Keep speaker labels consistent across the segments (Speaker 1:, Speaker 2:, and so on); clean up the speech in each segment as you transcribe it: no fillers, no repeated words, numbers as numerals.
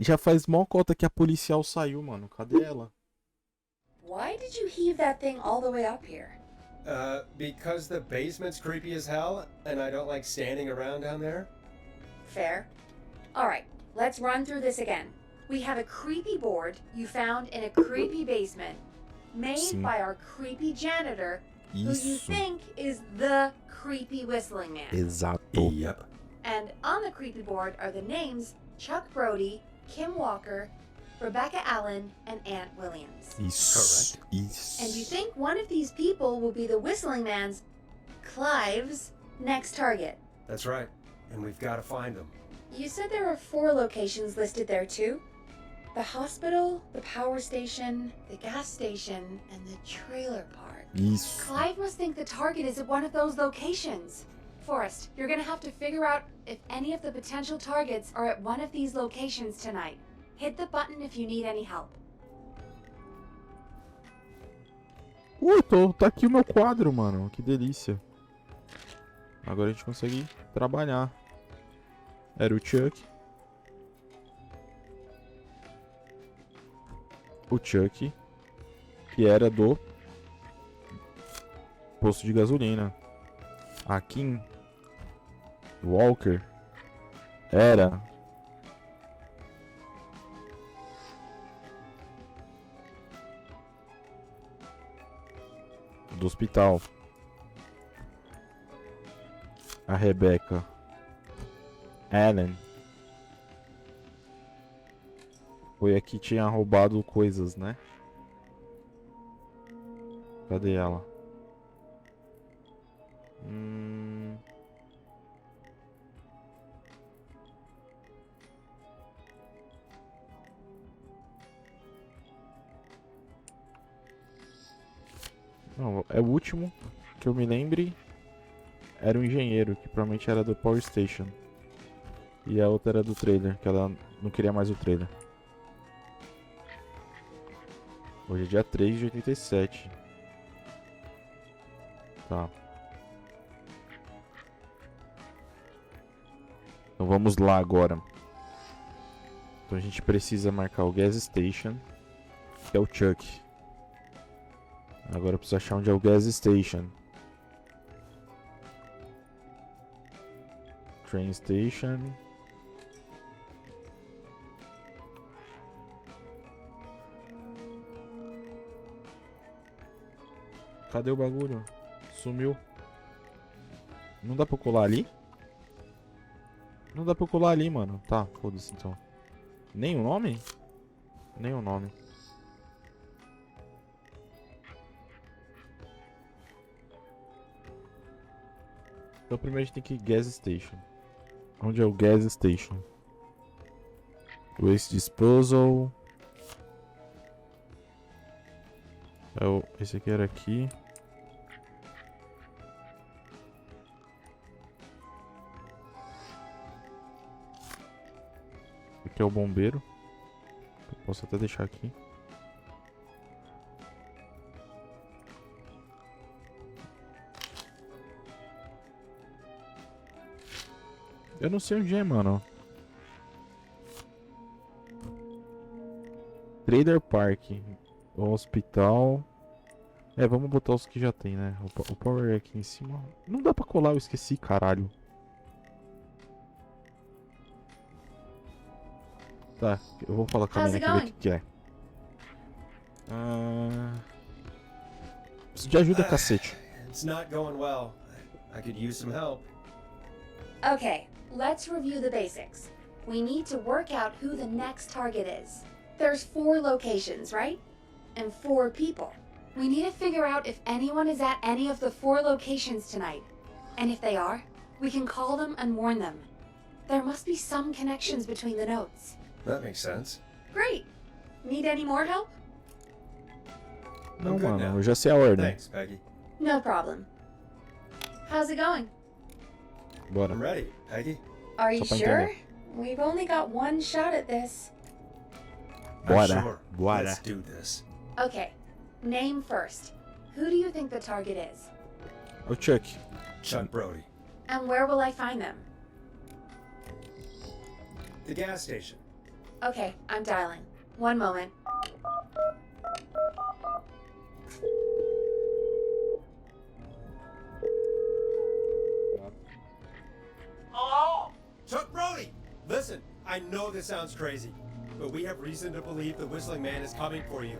Speaker 1: Já faz mó cota que a policial saiu, mano. Cadê ela?
Speaker 2: Why did you heave that thing all the way up here?
Speaker 3: Because the basement's creepy as hell, and I don't like standing around down there.
Speaker 2: Fair. Alright, let's run through this again. We have a creepy board you found in a creepy basement, made
Speaker 1: Sim.
Speaker 2: by our creepy janitor, who you
Speaker 1: Isso.
Speaker 2: think is the creepy whistling man.
Speaker 1: Exato.
Speaker 3: Yep.
Speaker 2: And on the creepy board are the names Chuck Brody, Kim Walker, Rebecca Allen, and Aunt Williams.
Speaker 1: Isso.
Speaker 3: Correct.
Speaker 1: Isso.
Speaker 2: And you think one of these people will be the whistling man's, Clive's, next target.
Speaker 3: That's right. And we've got to find them.
Speaker 2: You said there are 4 locations listed there too? The hospital, the power station, the gas station, and the trailer park.
Speaker 1: Isso.
Speaker 2: Clive must think the target is at one of those locations. Forrest, you're gonna have to figure out if any of the potential targets are at one of these locations tonight. Hit the button if you need any help.
Speaker 1: Tá aqui o meu quadro, mano. Que delícia. Agora a gente consegue trabalhar. Era o Chuck. O Chuck, que era do posto de gasolina. A Kim Walker era do hospital. A Rebecca Allen foi a que tinha roubado coisas, né? Cadê ela? Não, é o último que eu me lembre. Era um engenheiro, que provavelmente era do Power Station. E a outra era do trailer, que ela não queria mais o trailer. Hoje é dia 3 de 87. Tá. Então vamos lá agora. Então a gente precisa marcar o gas station, que é o Chuck. Agora eu preciso achar onde é o gas station. Train station. Cadê o bagulho? Sumiu. Não dá pra colar ali? Não dá pra colar ali, mano. Tá, foda-se então. Nem o nome? Nem o nome. Então primeiro a gente tem que ir gas station. Onde é o gas station? Waste disposal. Esse aqui era aqui. Aqui é o bombeiro. Eu posso até deixar aqui. Eu não sei onde é, mano. Trailer Park. O hospital. É, vamos botar os que já tem, né? O power é aqui em cima. Não dá pra colar, eu esqueci, caralho. Tá, eu vou falar com a
Speaker 2: How's
Speaker 1: menina
Speaker 2: it
Speaker 1: aqui ver o que é. Preciso de ajuda, cacete.
Speaker 3: It's not going well. I could use some help.
Speaker 2: Okay, let's review the basics. We need to work out who the next target is. There's 4 locations, right? And 4 people. We need to figure out if anyone is at any of the 4 locations tonight. And if they are, we can call them and warn them. There must be some connections between the notes.
Speaker 3: That makes sense.
Speaker 2: Great. Need any more help?
Speaker 1: Não,
Speaker 3: I'm good
Speaker 1: mano,
Speaker 3: now.
Speaker 1: eu já sei a ordem.
Speaker 3: Thanks, Peggy.
Speaker 2: No problem. How's it going?
Speaker 1: Bora.
Speaker 3: I'm ready, Peggy.
Speaker 2: Are you
Speaker 1: Só pra
Speaker 2: sure?
Speaker 1: entender.
Speaker 2: We've only got one shot at this.
Speaker 1: Bora.
Speaker 3: I'm sure.
Speaker 1: Bora.
Speaker 3: Let's do this.
Speaker 2: Okay, name first. Who do you think the target is?
Speaker 1: O Chuck.
Speaker 3: Chuck Brody.
Speaker 2: And where will I find them?
Speaker 3: The gas station.
Speaker 2: Okay, I'm dialing. One moment.
Speaker 3: Hello? Chuck Brody! Listen, I know this sounds crazy, but we have reason to believe the Whistling Man is coming for you.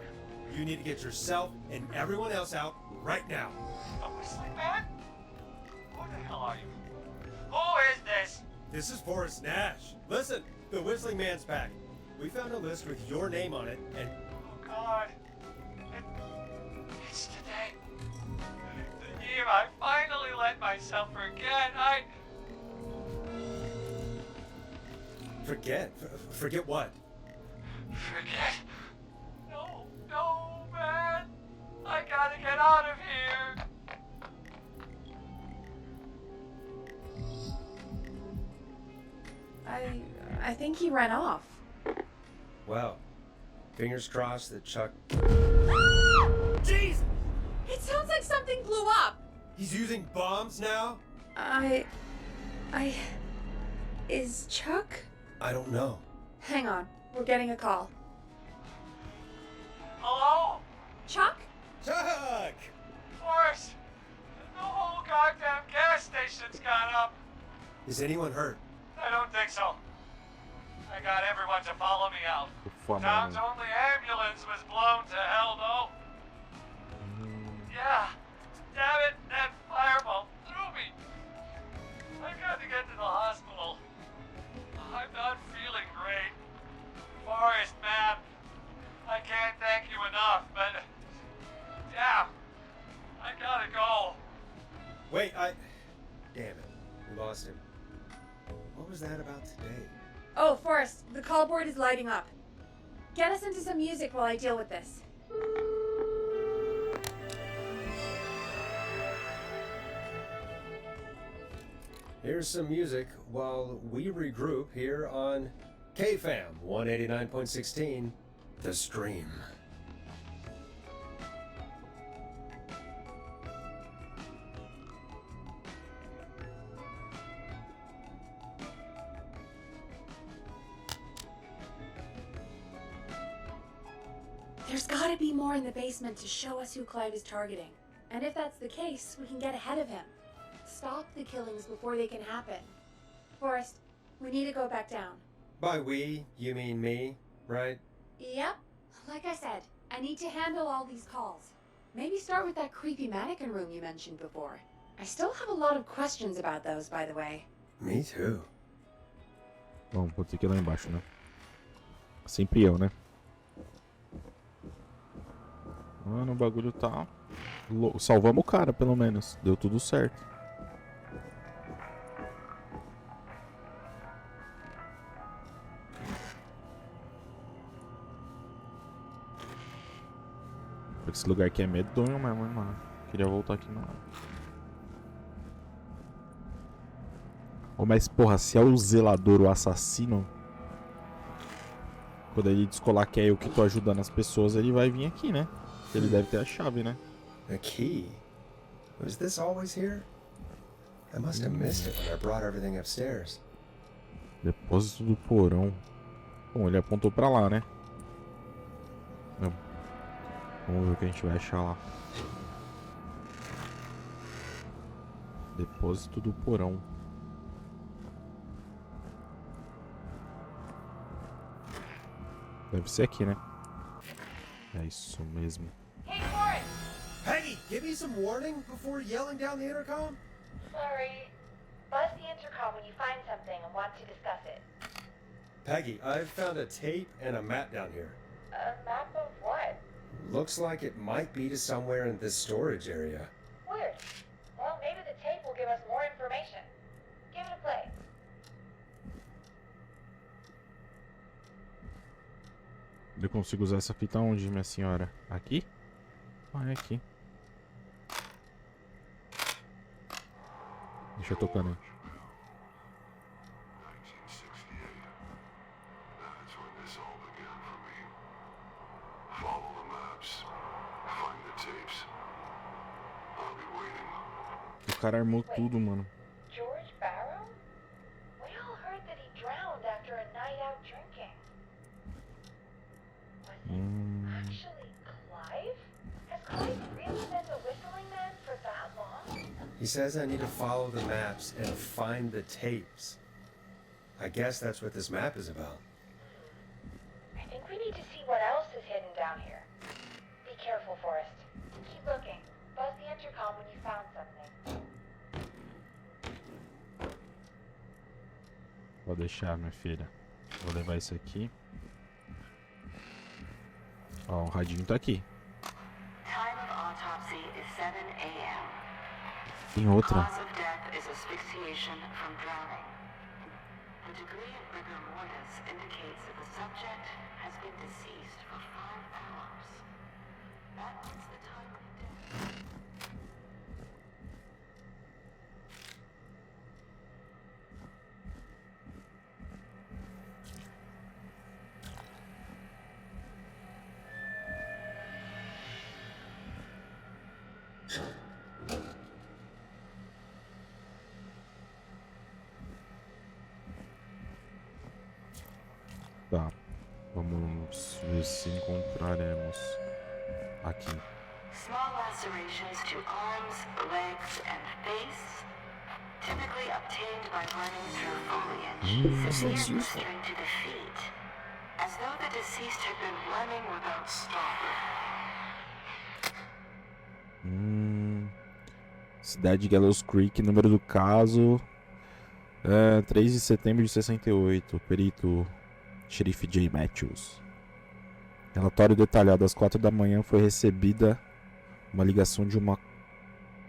Speaker 3: You need to get yourself and everyone else out right now.
Speaker 4: The Whistling Man? Who the hell are you? Who is this?
Speaker 3: This is Forrest Nash. Listen, the Whistling Man's back. We found a list with your name on it, and
Speaker 4: Oh God. It's today. The year I finally let myself forget.
Speaker 3: forget what?
Speaker 4: Forget? No, man. I gotta get out of here.
Speaker 2: I think he ran off.
Speaker 3: Well, fingers crossed that Chuck...
Speaker 2: Jeez! It sounds like something blew up!
Speaker 3: He's using bombs now?
Speaker 2: Is Chuck?
Speaker 3: I don't know.
Speaker 2: Hang on, we're getting a call.
Speaker 4: Hello?
Speaker 2: Chuck?
Speaker 3: Chuck!
Speaker 4: Forrest, the whole goddamn gas station's gone up.
Speaker 3: Is anyone hurt?
Speaker 4: I don't think so. I got everyone to follow me out.
Speaker 1: Ufa,
Speaker 4: Town's
Speaker 1: mano.
Speaker 4: only ambulance was blown to hell, though. Yeah. Damn it, that fireball threw me. I got to get to the hospital. I'm not feeling great. Forrest, man, I can't thank you enough, but... Yeah, I gotta go.
Speaker 3: Wait, Damn it. We lost him. What was that about today?
Speaker 2: Oh, Forrest, the call board is lighting up. Get us into some music while I deal with this.
Speaker 3: Here's some music while we regroup here on KFAM 189.16, The Stream.
Speaker 2: There's gotta be more in the basement to show us who Clive is targeting. And if that's the case, we can get ahead of him. Stop the killings before they can happen. Forrest, we need to go back down.
Speaker 3: By we, you mean me, right?
Speaker 2: Yep. Like I said, I need to handle all these calls. Maybe start with that creepy mannequin room you mentioned before. I still have a lot of questions about those, by the way.
Speaker 3: Me too.
Speaker 1: Bom, vou ter que ir lá embaixo, né? Sempre eu, né? Mano, o bagulho tá... Salvamos o cara, pelo menos. Deu tudo certo. Esse lugar aqui é medonho mesmo, hein, mano. Queria voltar aqui não. Oh, mas porra, se é o zelador, o assassino, quando ele descolar que é eu que tô ajudando as pessoas, ele vai vir aqui, né? Ele deve ter a chave, né?
Speaker 3: A key? Was this always here? I must have missed it when I brought everything upstairs.
Speaker 1: Depósito do porão. Bom, ele apontou pra lá, né? Vamos ver o que a gente vai achar lá. Depósito do porão. Deve ser aqui, né? É isso mesmo.
Speaker 2: Hey, Forrest!
Speaker 3: Peggy, give me some warning before yelling down the intercom?
Speaker 2: Sorry. Buzz the intercom when you find something and want to discuss it.
Speaker 3: Peggy, I've found a tape and a map down here.
Speaker 2: A map of what?
Speaker 3: Looks like it might be to somewhere in this storage area.
Speaker 2: Weird. Well, maybe the tape will give us more information. Give it a play.
Speaker 1: Eu consigo usar essa fita onde, minha senhora? Aqui? Ah, é aqui. Deixa eu tocando aí. O cara armou tudo, mano.
Speaker 2: George Barrow? We all heard that he drowned after a night out drinking.
Speaker 3: He says I need to follow the maps and find the tapes. I guess that's what this map is about.
Speaker 2: I think we need to see what else is hidden down here. Be careful, Forrest. Keep looking. Buzz the intercom when you found something.
Speaker 1: Vou deixar, minha filha. Vou levar isso aqui. Ó, o radinho tá aqui.
Speaker 5: Time of autopsy is 7 a.m.
Speaker 1: Tem outra.
Speaker 5: Cause of death is asphyxiation from drowning. The degree of rigor mortis indicates that the subject has been deceased for 5 hours. That means the time of death.
Speaker 1: Tá. Vamos ver se encontraremos aqui.
Speaker 5: Small lacerations to arms, legs, and face, typically obtained by running through foliage. Severe blistering to the feet, as though the deceased had been running without stopping.
Speaker 1: Cidade de Gallows Creek, número do caso 3 de setembro de 68. Perito Xerife J. Matthews. Relatório detalhado. Às 4 da manhã foi recebida uma ligação de uma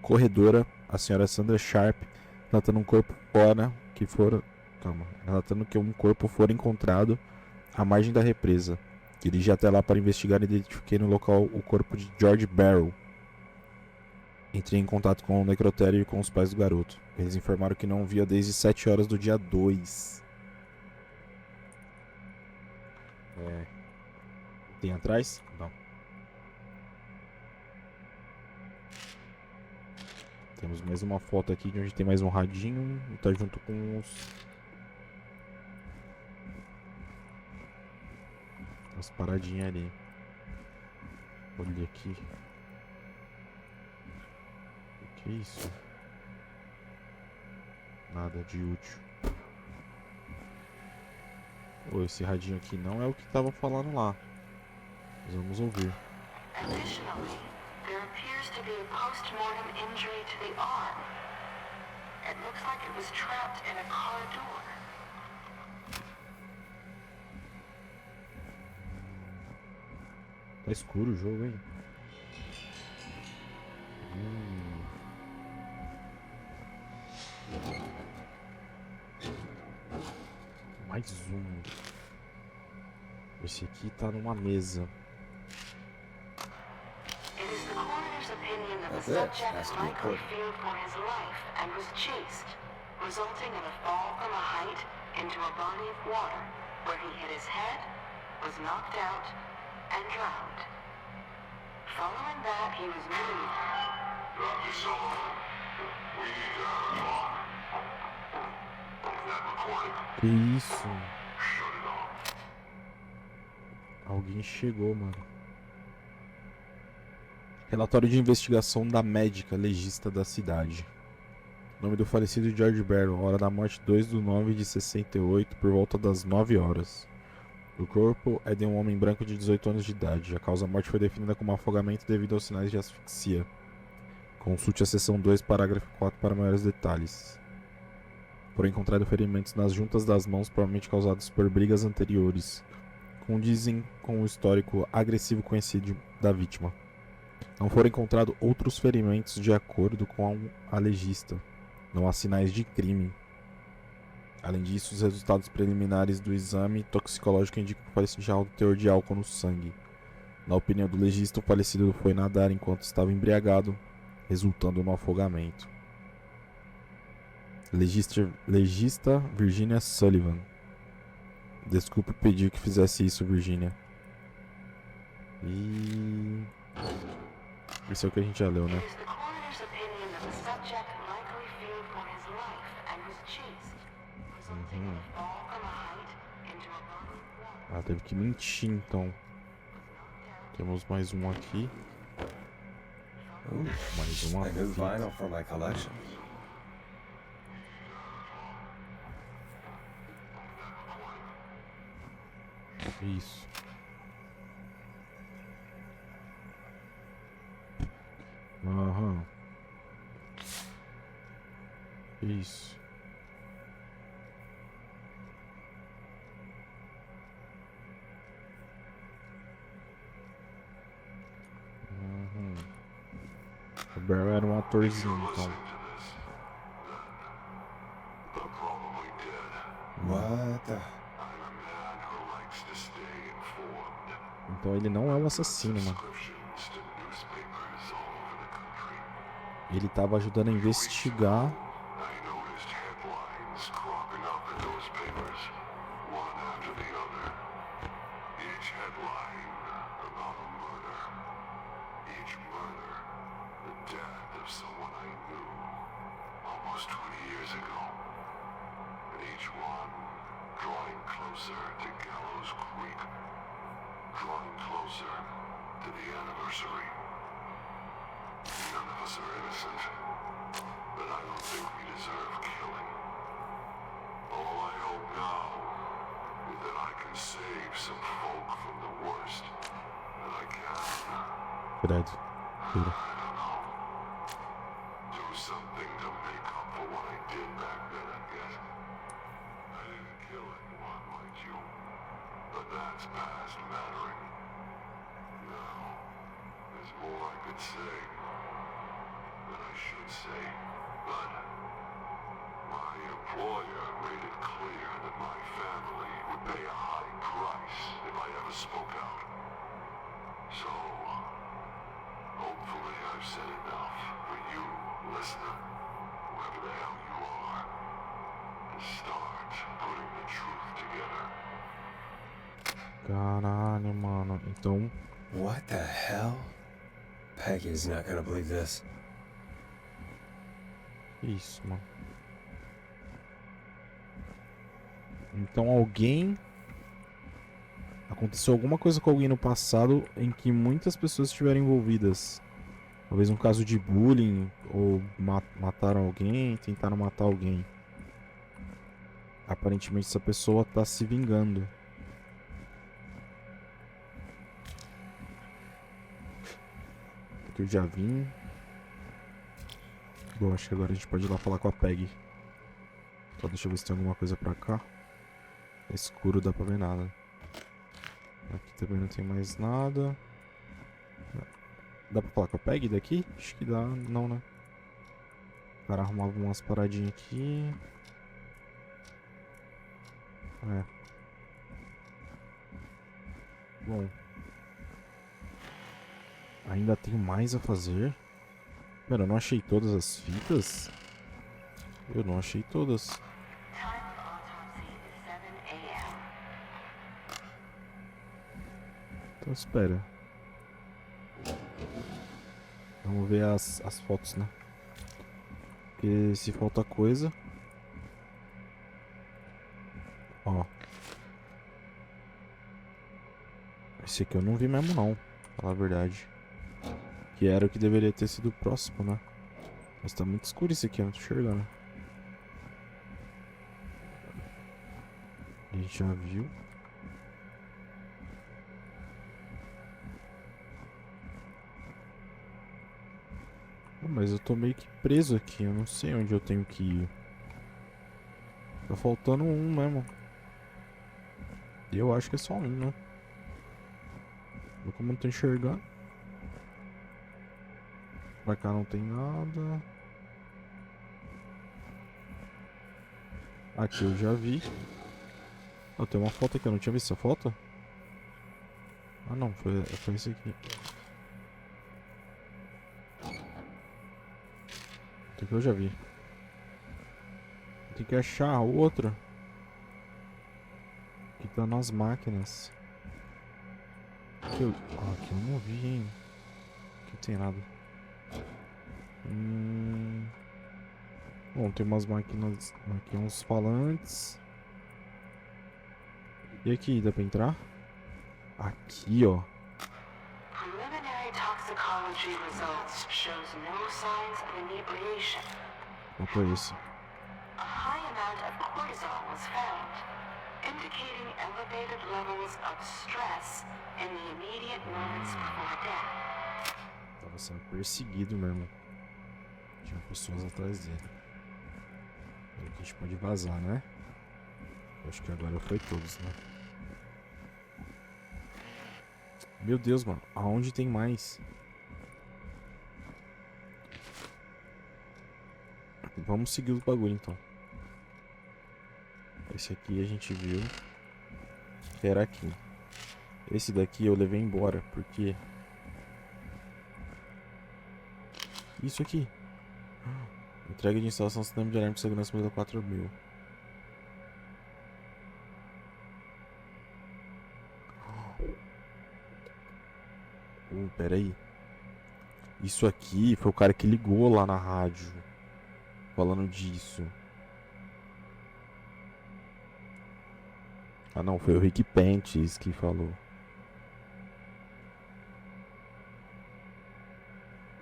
Speaker 1: corredora, a senhora Sandra Sharp, relatando um corpo relatando que um corpo fora encontrado à margem da represa. Dirigi até lá para investigar e identifiquei no local o corpo de George Barrow. Entrei em contato com o necrotério e com os pais do garoto. Eles informaram que não o via desde 7 horas do dia 2. Tem atrás? Não. Temos mais uma foto aqui de onde tem mais um radinho. E tá junto com as paradinhas ali. Olha aqui. O que é isso? Nada de útil. Oh, esse radinho aqui não é o que estavam falando lá. Mas vamos ouvir.
Speaker 5: Additionally, there appears to be a post-mortem injury to the arm. It looks like it was trapped in a car door.
Speaker 1: Tá escuro o jogo, hein? Mais um. Esse aqui tá numa mesa.
Speaker 5: It is the coroner's opinion that the
Speaker 3: That's it.
Speaker 5: subject
Speaker 3: Has to be
Speaker 5: likely
Speaker 3: important.
Speaker 5: feared for his life and was chased, resulting in a fall from a height into a body of water, where he hit his head, was knocked out, and drowned. Following that, he was moved.
Speaker 6: Dr. Sullivan, we need to have a talk. Is that recording?
Speaker 1: Que isso?
Speaker 6: Shut it off.
Speaker 1: Alguém chegou, mano. Relatório de investigação da médica legista da cidade. Nome do falecido George Barrow. Hora da morte 2/9/68, por volta das 9 horas. O corpo é de um homem branco de 18 anos de idade. A causa da morte foi definida como afogamento devido aos sinais de asfixia. Consulte a seção 2, parágrafo 4 para maiores detalhes. Foram encontrados ferimentos nas juntas das mãos, provavelmente causados por brigas anteriores. Condizem com o histórico agressivo conhecido da vítima. Não foram encontrados outros ferimentos de acordo com a legista. Não há sinais de crime. Além disso, os resultados preliminares do exame toxicológico indicam que o falecido tinha alto teor de álcool no sangue. Na opinião do legista, o falecido foi nadar enquanto estava embriagado, resultando no afogamento. Legista Virginia Sullivan. Desculpe pedir que fizesse isso, Virginia. E... esse é o que a gente já leu, né?
Speaker 5: It is the coroner's opinion that the subject likely feared for his life and was chased, resulting in a fall from a height into a body of water.
Speaker 1: Ah, teve que mentir então. Temos mais um aqui.
Speaker 3: Ooh,
Speaker 1: Mais uma
Speaker 3: a new
Speaker 1: fita.
Speaker 3: vinyl for my collection.
Speaker 1: Isso. Aham. Isso. Uhum. O Barry era um atorzinho, então.
Speaker 6: Listening to this, then they're probably dead.
Speaker 3: What the?
Speaker 6: I'm a man who likes to stay informed.
Speaker 1: Então ele não é o assassino, mano.
Speaker 6: Subscriptions to newspapers all over the country.
Speaker 1: Ele tava ajudando a investigar.
Speaker 6: I noticed headlines cropping up in those papers, one after the other. Each headline about a murder. Each murder, the death of someone I knew almost 20 years ago. And each one drawing closer to Gallows Creek, drawing closer to the anniversary. None of us are innocent, but I don't think we deserve killing. All I hope now is that I can save some folk from the worst that I can.
Speaker 1: Credo. Vira.
Speaker 6: I don't know. Do something to make up for what I did back then, I guess. I didn't kill anyone like you, but that's past mattering. Now, there's more I could say. That I should say, but my employer made it clear that my family would pay a high price if I ever spoke out. So, hopefully I've said enough for you, listener, whoever the hell you are, to start putting the truth together.
Speaker 1: Caralho, mano. Então,
Speaker 3: What the hell? Peggy's not gonna believe this.
Speaker 1: isso, mano. Então alguém... Aconteceu alguma coisa com alguém no passado em que muitas pessoas estiveram envolvidas. Talvez um caso de bullying, ou mataram alguém, tentaram matar alguém. Aparentemente essa pessoa tá se vingando. Aqui eu já vim. Bom, acho que agora a gente pode ir lá falar com a Peggy. Só deixa eu ver se tem alguma coisa pra cá. É escuro, dá pra ver nada. Aqui também não tem mais nada. Dá pra falar com a Peggy daqui? Acho que dá, não, né? O cara arrumava umas paradinhas aqui. É. Bom. Ainda tenho mais a fazer. Pera, eu não achei todas as fitas? Eu não achei todas.
Speaker 5: Time of autopsy is 7 a.m.
Speaker 1: Então espera. Vamos ver as fotos, né? Porque se falta coisa... Ó. Esse aqui eu não vi mesmo não, pra falar a verdade. Que era o que deveria ter sido o próximo, né? Mas tá muito escuro esse aqui, eu não tô enxergando. A gente já viu. Mas eu tô meio que preso aqui, eu não sei onde eu tenho que ir. Tá faltando um mesmo. E eu acho que é só um, né? Como eu não tô enxergando. Pra cá não tem nada. Aqui eu já vi. Oh, tem uma foto aqui, eu não tinha visto essa foto? Ah não, foi esse aqui. Esse aqui eu já vi. Tem que achar o outro. Que tá nas máquinas. Aqui eu não vi, hein. Aqui não tem nada. Bom, tem umas máquinas aqui, uns falantes. E aqui, dá pra entrar? Aqui, ó.
Speaker 5: Preliminary toxicology toxicology results shows no signs of inebriation.
Speaker 1: Quanto a isso?
Speaker 5: A high amount of cortisol was found, indicating elevated levels of stress in the immediate moments before death.
Speaker 1: Tava sendo perseguido, meu irmão. Tinha pessoas atrás dele. Peraí que a gente pode vazar, né? Eu acho que agora foi todos, né? Meu Deus, mano. Aonde tem mais? Vamos seguir os bagulho, então. Esse aqui a gente viu que era aqui. Esse daqui eu levei embora, porque... Isso aqui. Entrega de instalação do sistema de alarme de segurança modelo 4000. Pera aí. Isso aqui foi o cara que ligou lá na rádio falando disso. Ah não, foi o Rick Pentes que falou.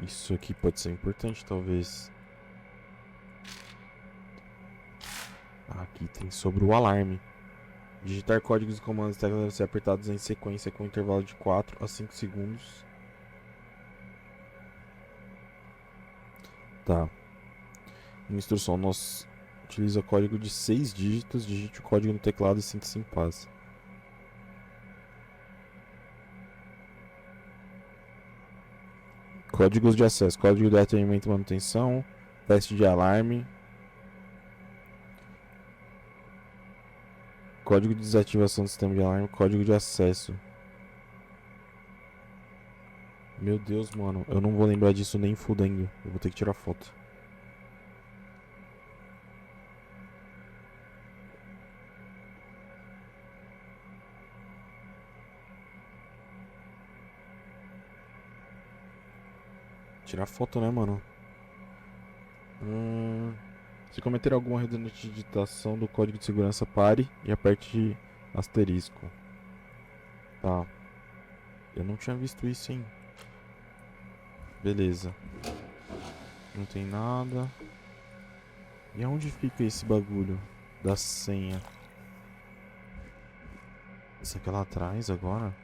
Speaker 1: Isso aqui pode ser importante, talvez. Aqui tem sobre o alarme. Digitar códigos e comandos e teclas devem ser apertados em sequência com intervalo de 4 a 5 segundos. Tá. Uma instrução. Nós utiliza código de 6 dígitos. Digite o código no teclado e sinta-se em paz. Códigos de acesso. Código de atendimento e manutenção. Teste de alarme. Código de desativação do sistema de alarme. Código de acesso. Meu Deus, mano. Eu não vou lembrar disso nem fudendo. Eu vou ter que tirar foto. Tirar foto, né, mano? Se cometer alguma redundância de digitação do código de segurança, pare e aperte asterisco. Tá. Eu não tinha visto isso, hein? Beleza. Não tem nada. E aonde fica esse bagulho da senha? Isso aqui lá atrás agora?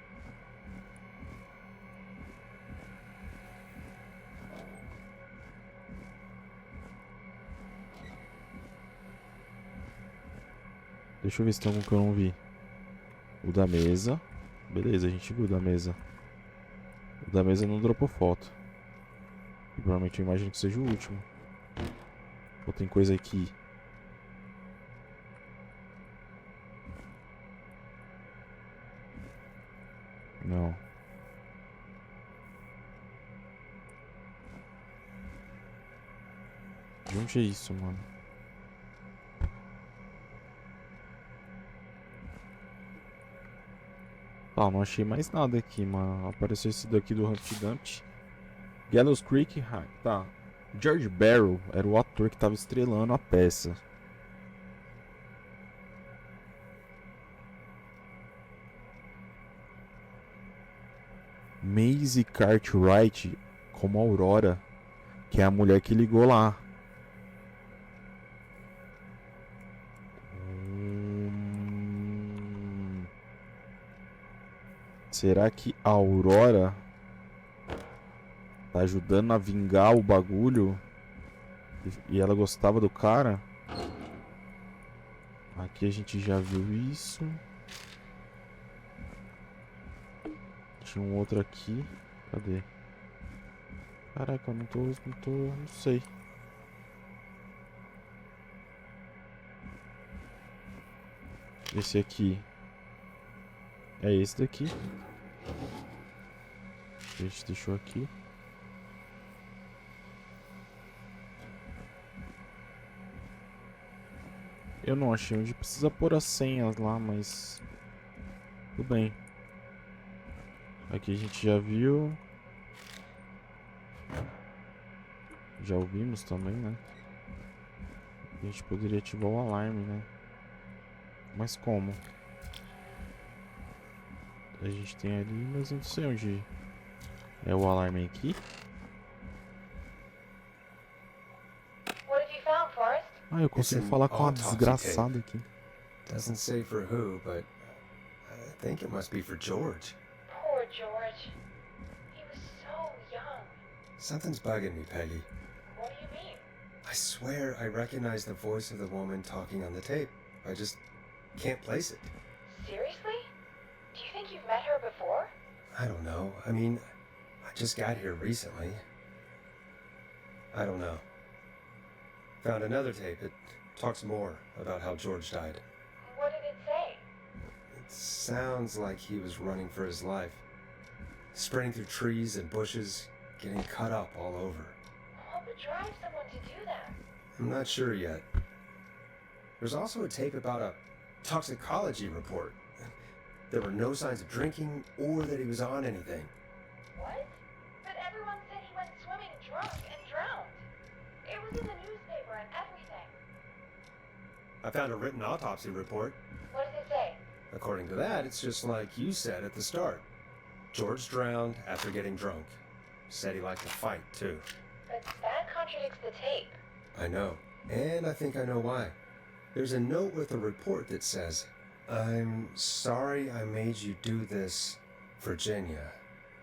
Speaker 1: Deixa eu ver se tem algum que eu não vi. O da mesa. Beleza, a gente viu o da mesa. O da mesa não dropou foto. E provavelmente eu imagino que seja o último. Ou tem coisa aqui. Não. De onde é isso, mano? Tá, não achei mais nada aqui, mano. Apareceu esse daqui do Humpty Dumpty. Gallows Creek, tá. George Barrow era o ator que tava estrelando a peça. Maisie Cartwright como Aurora, que é a mulher que ligou lá. Será que a Aurora tá ajudando a vingar o bagulho? E ela gostava do cara? Aqui a gente já viu isso. Tinha um outro aqui. Cadê? Caraca, eu não sei. Esse aqui. É esse daqui. A gente deixou aqui. Eu não achei onde precisa pôr as senhas lá, mas... tudo bem. Aqui a gente já viu. Já ouvimos também, né? A gente poderia ativar o alarme, né? Mas como? A gente tem ali, mas eu não sei É o alarme aqui.
Speaker 2: What have you found, Forrest?
Speaker 1: Ah, eu consigo
Speaker 3: It's an
Speaker 1: falar com a
Speaker 3: autopsy
Speaker 1: desgraçada aqui.
Speaker 3: Doesn't say for who, but I think it must be for George.
Speaker 2: Poor George. He was so young.
Speaker 3: Something's bugging me, Peggy.
Speaker 2: What do you mean?
Speaker 3: I swear I recognize the voice of the woman talking on the tape. I just can't place it.
Speaker 2: Seriously? Do you think you've met her before?
Speaker 3: I don't know. I mean, I just got here recently. I don't know. Found another tape. It talks more about how George died.
Speaker 2: What did it say?
Speaker 3: It sounds like he was running for his life. Sprinting through trees and bushes, getting cut up all over.
Speaker 2: What would drive someone to do that?
Speaker 3: I'm not sure yet. There's also a tape about a toxicology report. There were no signs of drinking or that he was on anything.
Speaker 2: What? But everyone said he went swimming drunk and drowned. It was in the newspaper and everything.
Speaker 3: I found a written autopsy report.
Speaker 2: What does it say?
Speaker 3: According to that, it's just like you said at the start. George drowned after getting drunk. Said he liked to fight, too.
Speaker 2: But that contradicts the tape.
Speaker 3: I know. And I think I know why. There's a note with a report that says, "I'm sorry I made you do this, Virginia."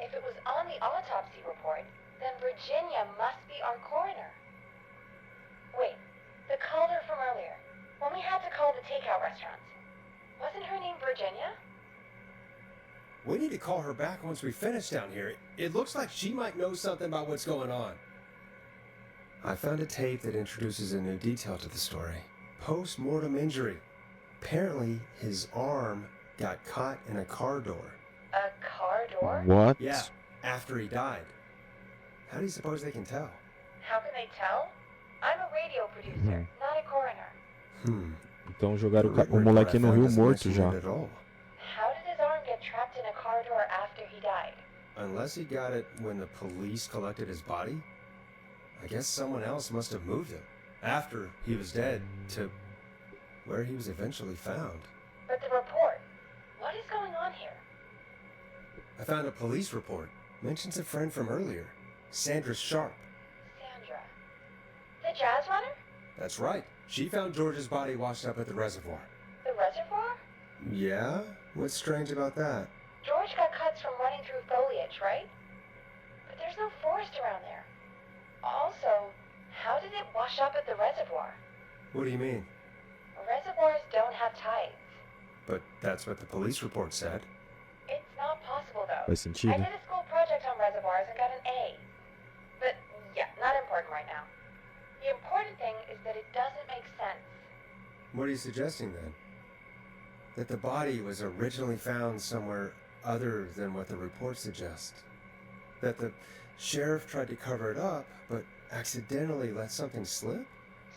Speaker 2: If it was on the autopsy report, then Virginia must be our coroner. Wait, the caller from earlier, when we had to call the takeout restaurants, wasn't her name Virginia?
Speaker 3: We need to call her back once we finish down here. It looks like she might know something about what's going on. I found a tape that introduces a new detail to the story. Post-mortem injury. Apparently, his arm got caught in a car door.
Speaker 2: A car door?
Speaker 1: What?
Speaker 3: Yeah, after he died. How do you suppose they can tell?
Speaker 2: How can they tell? I'm a radio producer, not a coroner.
Speaker 1: Então jogaram o,
Speaker 3: The
Speaker 1: o
Speaker 3: written
Speaker 1: moleque no
Speaker 3: report
Speaker 1: rio
Speaker 3: doesn't
Speaker 1: morto
Speaker 3: mention
Speaker 1: já.
Speaker 3: it at all.
Speaker 2: How did his arm get trapped in a car door after he died?
Speaker 3: Unless he got it when the police collected his body, I guess someone else must have moved him after he was dead to where he was eventually found.
Speaker 2: But the report, what is going on here?
Speaker 3: I found a police report. Mentions a friend from earlier, Sandra Sharp.
Speaker 2: Sandra. The jazz runner?
Speaker 3: That's right. She found George's body washed up at the reservoir.
Speaker 2: The reservoir?
Speaker 3: Yeah? What's strange about that?
Speaker 2: George got cuts from running through foliage, right? But there's no forest around there. Also, how did it wash up at the reservoir?
Speaker 3: What do you mean?
Speaker 2: Reservoirs don't have tides.
Speaker 3: But that's what the police report said.
Speaker 2: It's not possible, though.
Speaker 1: Faz
Speaker 2: I
Speaker 1: sentido?
Speaker 2: did a school project on reservoirs and got an A. But, yeah, not important right now. The important thing is that it doesn't make sense.
Speaker 3: What are you suggesting then? That the body was originally found somewhere other than what the report suggests? That the sheriff tried to cover it up, but accidentally let something slip?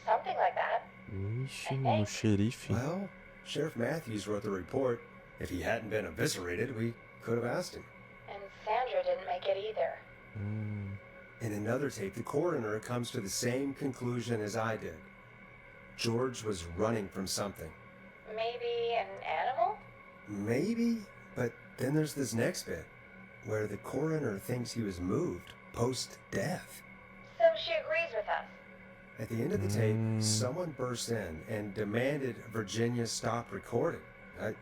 Speaker 2: Something like that.
Speaker 1: Ixi, mano, o xerife.
Speaker 3: Well, Sheriff Matthews wrote the report. If he hadn't been eviscerated, we could have asked him.
Speaker 2: And Sandra didn't make it either.
Speaker 3: In another tape, the coroner comes to the same conclusion as I did. George was running from something.
Speaker 2: Maybe an animal?
Speaker 3: Maybe, but then there's this next bit, where the coroner thinks he was moved post-death.
Speaker 2: So she agrees with us.
Speaker 3: At the end of the tape, someone burst in and demanded Virginia stop recording. I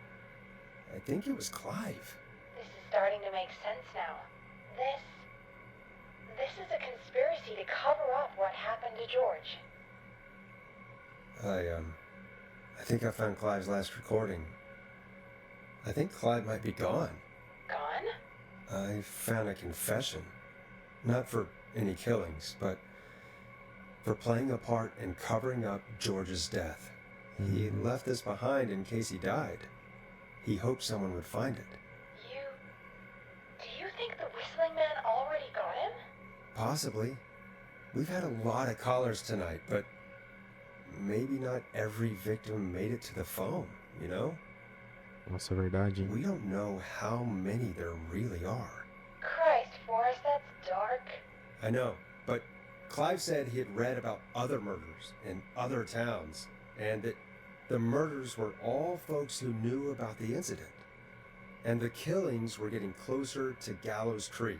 Speaker 3: think it was Clive.
Speaker 2: This is starting to make sense now. This is a conspiracy to cover up what happened to George.
Speaker 3: I think I found Clive's last recording. I think Clive might be gone.
Speaker 2: Gone?
Speaker 3: I found a confession. Not for any killings, but for playing a part in covering up George's death. He left this behind in case he died. He hoped someone would find it.
Speaker 2: Do you think the Whistling Man already got him?
Speaker 3: Possibly. We've had a lot of callers tonight, but maybe not every victim made it to the phone, you know?
Speaker 1: Nossa, é verdade, hein?
Speaker 3: We don't know how many there really are.
Speaker 2: Christ, Forrest, that's dark.
Speaker 3: I know, but Clive said he had read about other murders in other towns, and that the murders were all folks who knew about the incident. And the killings were getting closer to Gallows Creek.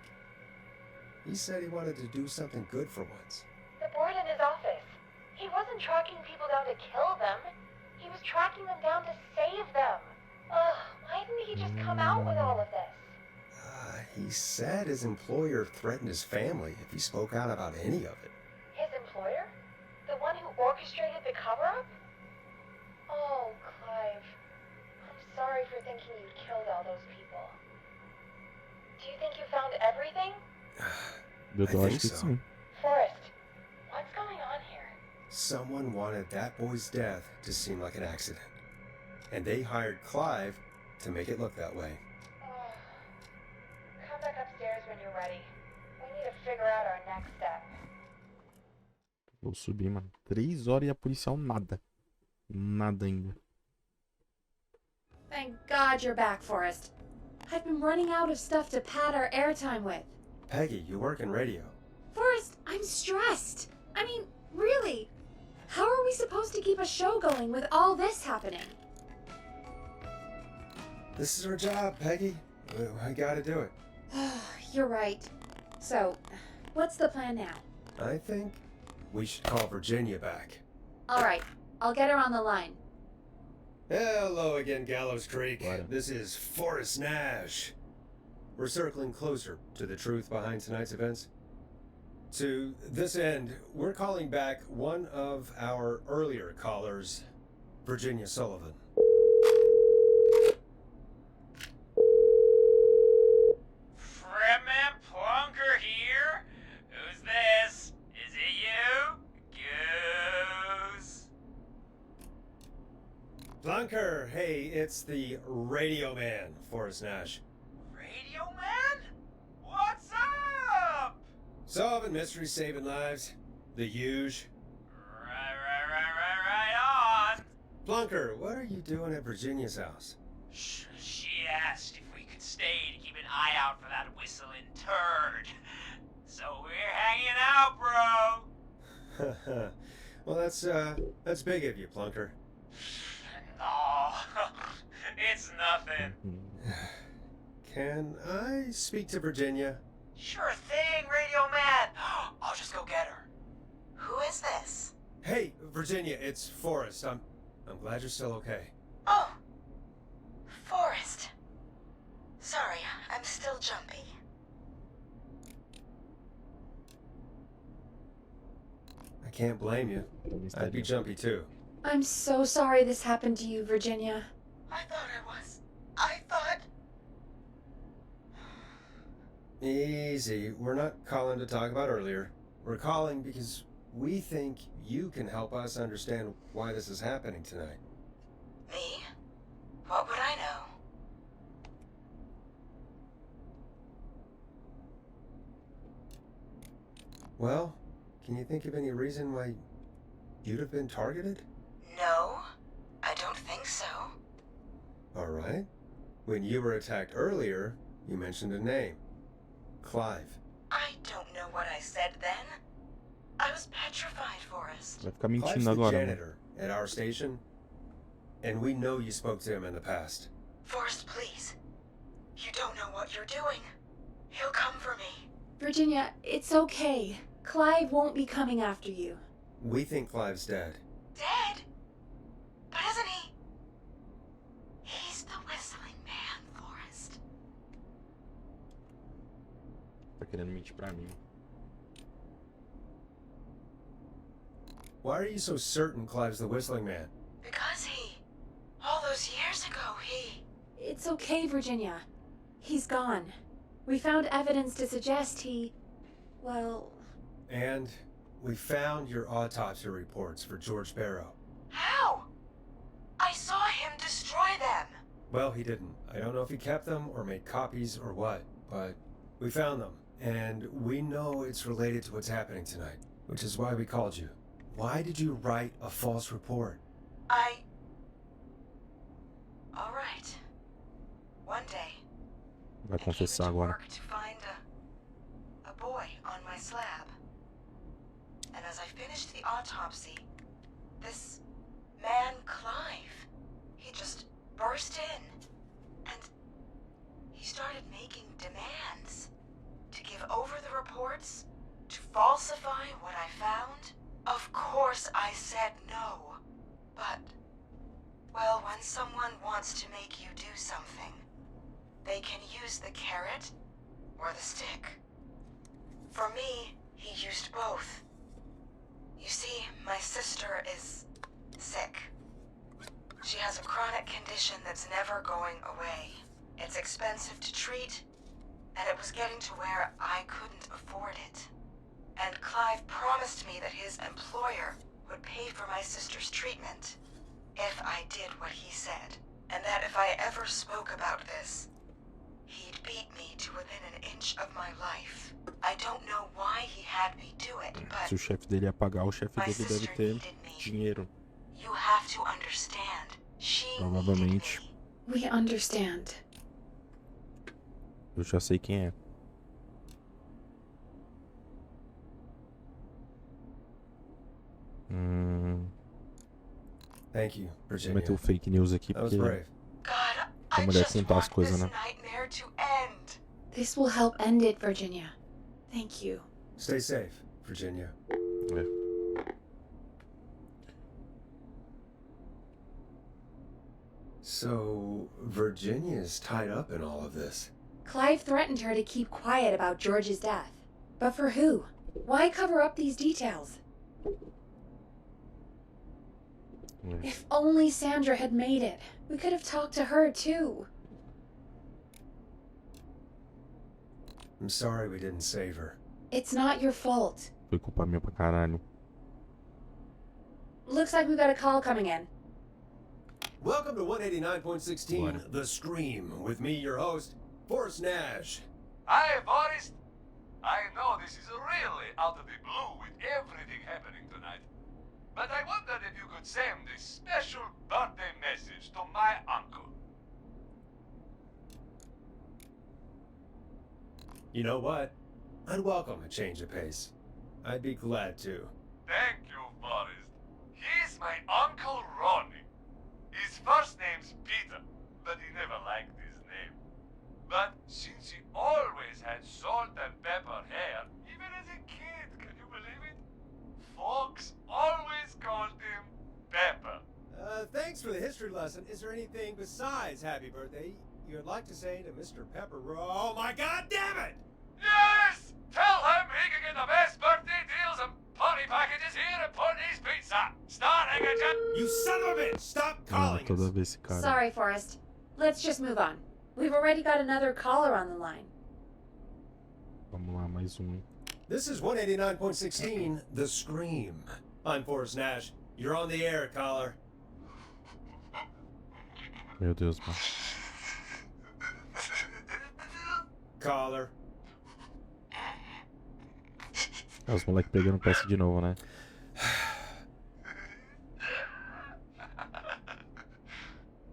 Speaker 3: He said he wanted to do something good for once.
Speaker 2: The board in his office. He wasn't tracking people down to kill them. He was tracking them down to save them. Ugh, why didn't he just come out with all of this?
Speaker 3: He said his employer threatened his family if he spoke out about any of it.
Speaker 2: His employer? The one who orchestrated the cover-up? Oh, Clive. I'm sorry for thinking you killed all those people. Do you think you found everything?
Speaker 1: Eu
Speaker 3: I think
Speaker 1: acho que
Speaker 3: so.
Speaker 1: sim.
Speaker 2: Forrest, what's going on here?
Speaker 3: Someone wanted that boy's death to seem like an accident. And they hired Clive to make it look that way.
Speaker 2: Come back upstairs when you're ready. We need to figure out our next step.
Speaker 1: Vou subir, mano. 3 horas e a policial nada. Nada ainda.
Speaker 2: Thank God you're back, Forrest. I've been running out of stuff to pad our airtime with.
Speaker 3: Peggy, you work in radio.
Speaker 2: Forrest, I'm stressed. I mean, really. How are we supposed to keep a show going with all this happening?
Speaker 3: This is our job, Peggy. We gotta do it.
Speaker 2: You're right. So, what's the plan now?
Speaker 3: I think we should call Virginia back.
Speaker 2: All right, I'll get her on the line.
Speaker 3: Hello again, Gallows Creek.
Speaker 1: Right.
Speaker 3: This is Forrest Nash. We're circling closer to the truth behind tonight's events. To this end, we're calling back one of our earlier callers, Virginia Sullivan.
Speaker 4: Fretman Plunker here? Who's this? Is it you? Goose?
Speaker 3: Plunker, hey, it's the radio man, Forrest Nash.
Speaker 4: Radio Man? What's up?
Speaker 3: Solving mysteries, saving lives. The huge.
Speaker 4: Right on.
Speaker 3: Plunker, what are you doing at Virginia's house?
Speaker 4: She asked if we could stay to keep an eye out for that whistling turd. So we're hanging out, bro.
Speaker 3: Well, that's big of you, Plunker.
Speaker 4: No, it's nothing.
Speaker 3: Can I speak to Virginia?
Speaker 4: Sure thing, Radio Man. I'll just go get her.
Speaker 5: Who is this?
Speaker 3: Hey, Virginia, it's Forrest. I'm glad you're still okay.
Speaker 5: Oh, Forrest. Sorry, I'm still jumpy.
Speaker 3: I can't blame you. I'd be jumpy too.
Speaker 2: I'm so sorry this happened to you, Virginia.
Speaker 5: I thought I was. I thought...
Speaker 3: Easy. We're not calling to talk about earlier. We're calling because we think you can help us understand why this is happening tonight.
Speaker 5: Me? What would I know?
Speaker 3: Well, can you think of any reason why you'd have been targeted?
Speaker 5: No, I don't think so.
Speaker 3: All right. When you were attacked earlier, you mentioned a name. Clive.
Speaker 5: I don't know what I said then. I was petrified, Forrest.
Speaker 1: Vai ficar
Speaker 3: Clive's
Speaker 1: mentindo
Speaker 3: the
Speaker 1: agora, mano.
Speaker 3: janitor at our station, and we know you spoke to him in the past.
Speaker 5: Forrest, please. You don't know what you're doing. He'll come for me.
Speaker 2: Virginia, it's okay. Clive won't be coming after you.
Speaker 3: We think Clive's dead.
Speaker 5: Dead? But isn't he? He's the whistling man, Forrest.
Speaker 1: Tá querendo mentir pra mim.
Speaker 3: Why are you so certain Clive's the whistling man?
Speaker 5: Because all those years ago,
Speaker 2: It's okay, Virginia. He's gone. We found evidence to suggest he... well...
Speaker 3: And we found your autopsy reports for George Barrow.
Speaker 5: How? I saw him destroy them.
Speaker 3: Well, he didn't. I don't know if he kept them or made copies or what, but we found them. And we know it's related to what's happening tonight, which is why we called you. Why did you write a false report?
Speaker 5: All right. One day,
Speaker 1: Vai
Speaker 5: I came
Speaker 1: confessar
Speaker 5: into
Speaker 1: agora.
Speaker 5: work to find a boy on my slab. And as I finished the autopsy, this man, Clive, he just burst in. And he started making demands. To give over the reports? To falsify what I found? Of course I said no. But, well, when someone wants to make you do something, they can use the carrot or the stick. For me, he used both. You see, my sister is sick. She has a chronic condition that's never going away. It's expensive to treat, and it was getting to where I couldn't afford it. And Clive promised me that his employer would pay for my sister's treatment if I did what he said, and that if I ever spoke about this, he'd beat me to within an inch of my life. I don't know why he had me do it,
Speaker 1: Se o
Speaker 5: but
Speaker 1: chefe dele ia pagar, o chefe
Speaker 5: my
Speaker 1: dele deve
Speaker 5: sister
Speaker 1: ter
Speaker 5: needed me.
Speaker 1: dinheiro.
Speaker 5: You have to understand. She needed
Speaker 1: Provavelmente.
Speaker 5: me.
Speaker 2: We understand.
Speaker 1: Eu já sei quem é.
Speaker 3: Thank you,
Speaker 1: Vou
Speaker 3: Virginia.
Speaker 1: meter o fake news aqui
Speaker 3: That was
Speaker 1: porque
Speaker 3: brave.
Speaker 5: God,
Speaker 1: A
Speaker 5: I
Speaker 1: mulher
Speaker 5: just
Speaker 1: contar as
Speaker 5: want
Speaker 1: coisas,
Speaker 5: this
Speaker 1: né?
Speaker 5: nightmare to end.
Speaker 2: This will help end it, Virginia. Thank you.
Speaker 3: Stay safe, Virginia.
Speaker 1: é.
Speaker 3: So, Virginia's tied up in all of this.
Speaker 2: Clive threatened her to keep quiet about George's death. But for who? Why cover up these details? If only Sandra had made it. We could have talked to her, too.
Speaker 3: I'm sorry we didn't save her.
Speaker 2: It's not your fault.
Speaker 1: Foi culpa minha pra caralho.
Speaker 2: Looks like we got a call coming in.
Speaker 3: Welcome to 189.16,
Speaker 1: What?
Speaker 3: The Scream, with me, your host, Forrest Nash.
Speaker 4: Hi, Forrest. I know this is really out of the blue with everything happening tonight. But I wondered if you could send this special birthday message to my uncle.
Speaker 3: You know what? I'd welcome a change of pace. I'd be glad to.
Speaker 4: Thank you, Forrest. He's my Uncle Ronnie. His first name's Peter, but he never liked his name. But since he always had salt and pepper hair, even as a kid, can you believe it? Folks always called him Pepper.
Speaker 3: Thanks for the history lesson. Is there anything besides happy birthday you'd like to say to Mr. Pepper? Oh my god damn it!
Speaker 4: Yes! Tell him he can get the best birthday deals and party packages here at Putney's Pizza. Starting at
Speaker 3: You son of a bitch! Stop
Speaker 1: Ah,
Speaker 3: calling
Speaker 1: toda
Speaker 3: us!
Speaker 1: vez esse cara.
Speaker 2: Sorry, Forrest. Let's just move on. We've already got another caller on the line.
Speaker 1: Vamos lá, mais um.
Speaker 3: This is 189.16, The Scream. I'm Forrest Nash. You're on the air, caller.
Speaker 1: Meu Deus, mano.
Speaker 3: Caller.
Speaker 1: Ah, os moleques pegando peça de novo, né?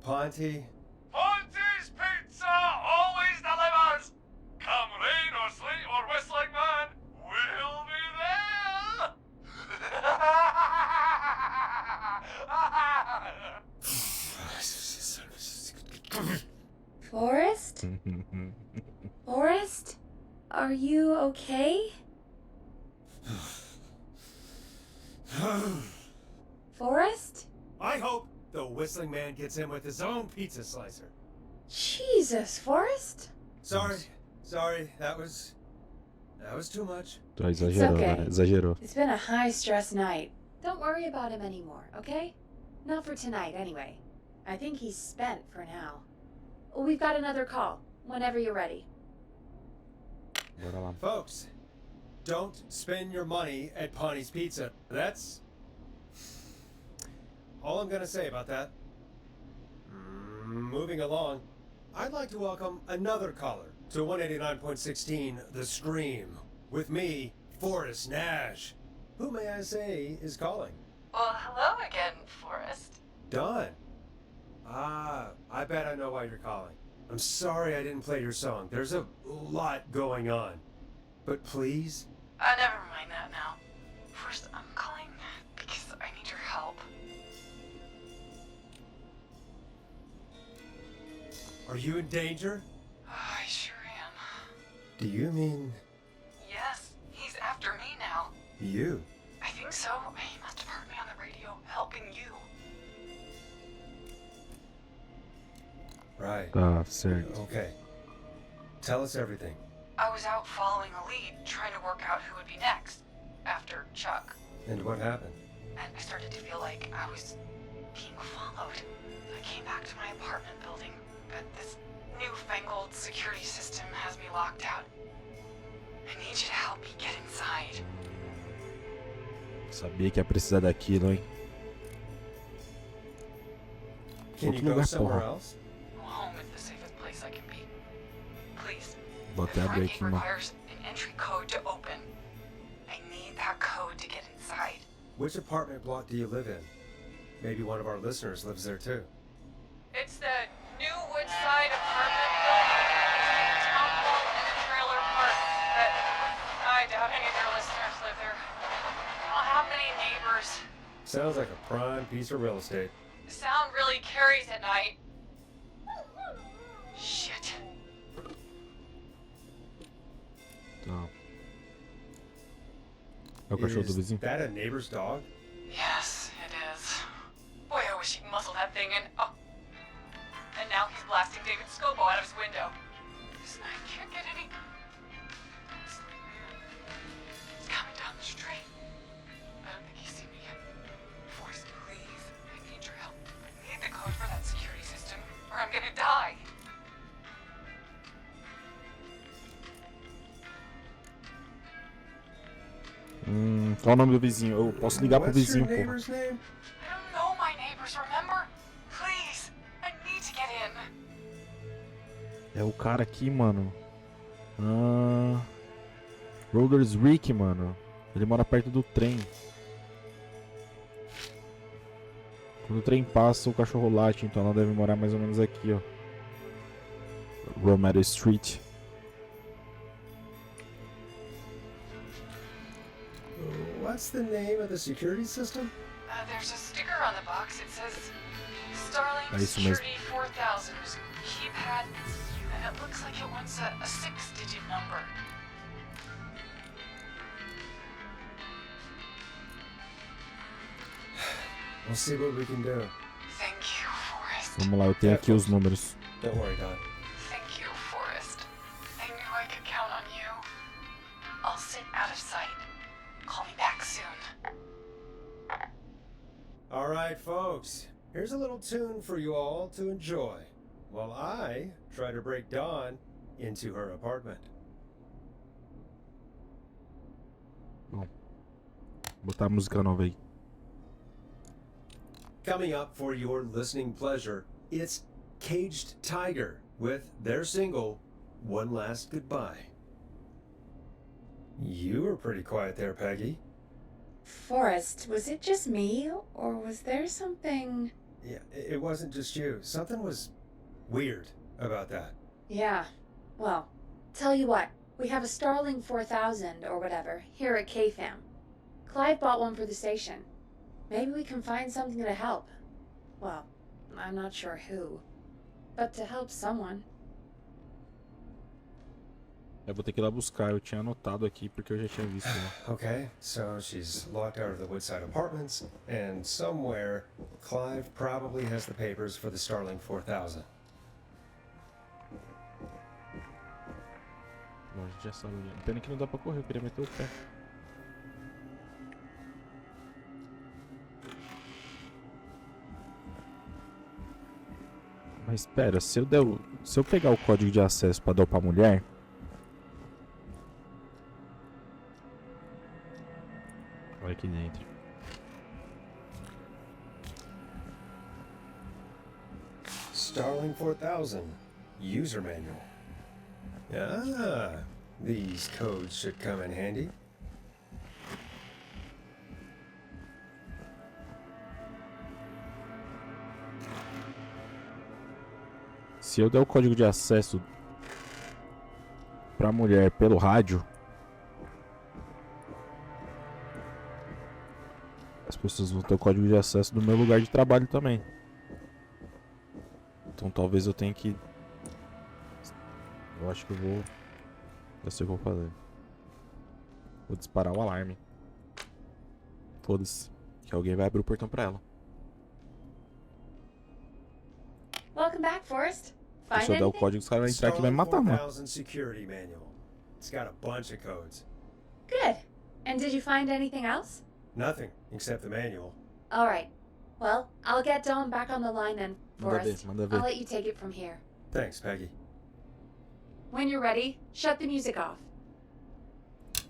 Speaker 3: Ponty.
Speaker 4: Ponty's Pizza always delivers. Come rain or sleet or whistling man, we'll be there.
Speaker 2: Forrest? Forrest? Are you okay? Forrest?
Speaker 3: I hope the whistling man gets in with his own pizza slicer.
Speaker 2: Jesus, Forrest?
Speaker 3: Sorry, that was too much.
Speaker 1: Exagerou,
Speaker 2: okay.
Speaker 1: né? Exagerou.
Speaker 2: It's been a high-stress night. Don't worry about him anymore, okay? Not for tonight, anyway. I think he's spent for now. We've got another call, whenever you're ready.
Speaker 1: Bora lá.
Speaker 3: Folks, don't spend your money at Ponty's Pizza. That's all I'm gonna say about that. Moving along, I'd like to welcome another caller to 189.16 The Scream, with me, Forrest Nash. Who may I say is calling?
Speaker 5: Well, hello again, Forrest.
Speaker 3: Don. I bet I know why you're calling. I'm sorry I didn't play your song. There's a lot going on. But please?
Speaker 5: Never mind that now. First, I'm calling because I need your help.
Speaker 3: Are you in danger?
Speaker 5: I sure am.
Speaker 3: Do you mean You?
Speaker 7: I think so. He must have heard me on the radio, helping you.
Speaker 3: Right.
Speaker 1: Tá, certo.
Speaker 3: Okay. Tell us everything.
Speaker 7: I was out following a lead, trying to work out who would be next, after Chuck.
Speaker 3: And what happened?
Speaker 7: And I started to feel like I was being followed. I came back to my apartment building, but this newfangled security system has me locked out. I need you to help me get inside.
Speaker 1: Sabia que ia precisar daquilo, hein?
Speaker 3: Can you
Speaker 1: Outro
Speaker 3: go
Speaker 1: lugar,
Speaker 3: somewhere
Speaker 1: porra.
Speaker 3: else?
Speaker 7: Home is the safest place I can be. Please.
Speaker 1: Vou
Speaker 7: The
Speaker 1: até
Speaker 7: front
Speaker 1: abrir
Speaker 7: gate
Speaker 1: aqui, mano.
Speaker 7: requires an entry code to open. I need that code to get inside.
Speaker 3: Which apartment block do you live in? Maybe one of our listeners lives there too.
Speaker 7: It's the new Woodside apartment building between the town hall and the trailer park. But I doubt any of your listeners live there. I don't have many neighbors.
Speaker 3: Sounds like a prime piece of real estate.
Speaker 7: The sound really carries at night. Shit.
Speaker 1: Tá. É o cachorro do
Speaker 3: Is
Speaker 1: vizinho?
Speaker 3: that a neighbor's dog?
Speaker 7: Yes, it is. Boy, I wish he'd muzzle that thing and and now he's blasting David Scopo out of his window. This night can't get any. He's coming down the street. I don't think he's seen me yet. Forrest, please, I need your help. I need the code for that security system, or I'm gonna die.
Speaker 1: Qual o nome do vizinho? Eu posso ligar pro
Speaker 3: What's your
Speaker 1: vizinho, porra.
Speaker 3: neighbor's name?
Speaker 7: I don't know my neighbors, remember? Please, I need to get in.
Speaker 1: É o cara aqui, mano. Rollers Rick, mano. Ele mora perto do trem. Quando o trem passa, o cachorro late, então ela deve morar mais ou menos aqui, ó. Romero Street.
Speaker 3: What's the name of the security system?
Speaker 7: There's a sticker on the box. It says Starling
Speaker 1: É isso mesmo.
Speaker 7: Security 4000 keypad, and it looks like it wants a 6-digit number.
Speaker 3: We'll see what we can do.
Speaker 7: Thank you, Forrest.
Speaker 1: Vamos lá, eu tenho aqui os números.
Speaker 3: Don't worry, Don.
Speaker 7: Thank you, Forrest. I knew I could count on you. I'll sit out of sight. Call me back soon.
Speaker 3: All right, folks. Here's a little tune for you all to enjoy while I try to break Dawn into her apartment.
Speaker 1: Bom, vou botar a música nova aí.
Speaker 3: Coming up for your listening pleasure, it's Caged Tiger with their single, One Last Goodbye. You were pretty quiet there, Peggy.
Speaker 2: Forrest, was it just me, or was there something...
Speaker 3: Yeah, it wasn't just you. Something was weird about that.
Speaker 2: Yeah, well, tell you what, we have a Starling 4000 or whatever here at KFAM. Clive bought one for the station. Maybe we can find something to help. Well, I'm not sure who, but to help someone.
Speaker 1: Eu vou ter que ir lá buscar, eu tinha anotado aqui porque eu já tinha visto lá.
Speaker 3: Okay, so she's locked out of the Woodside Apartments, and somewhere, Clive probably has the papers for the Starling 4000.
Speaker 1: Bom, a gente já sabe. Pena que não dá pra correr, eu queria meter o pé. Mas espera, se eu pegar o código de acesso pra dar pra mulher. Olha aqui dentro.
Speaker 3: Starling 4000, user manual. Ah, these codes should come in handy.
Speaker 1: Se eu der o código de acesso pra mulher pelo rádio, as pessoas vão ter o código de acesso do meu lugar de trabalho também. Então talvez eu tenha que... Eu acho que eu vou... Já sei o que eu vou fazer. Vou disparar o alarme. Foda-se. Que alguém vai abrir o portão pra ela.
Speaker 2: Welcome back, Forrest.
Speaker 1: Se
Speaker 2: Find
Speaker 1: eu der o
Speaker 2: anything?
Speaker 1: código, os caras vão entrar aqui e vai me matar, mano.
Speaker 3: 4000 security manual. It's got a bunch of codes.
Speaker 2: Good. And did you find anything else?
Speaker 3: Nothing except the manual.
Speaker 2: All right. Well, I'll get Dom back on the line then,
Speaker 1: Manda ver,
Speaker 2: Forrest.
Speaker 1: manda
Speaker 2: I'll
Speaker 1: ver.
Speaker 2: let you take it from here.
Speaker 3: Thanks, Peggy.
Speaker 2: When you're ready, shut the music off.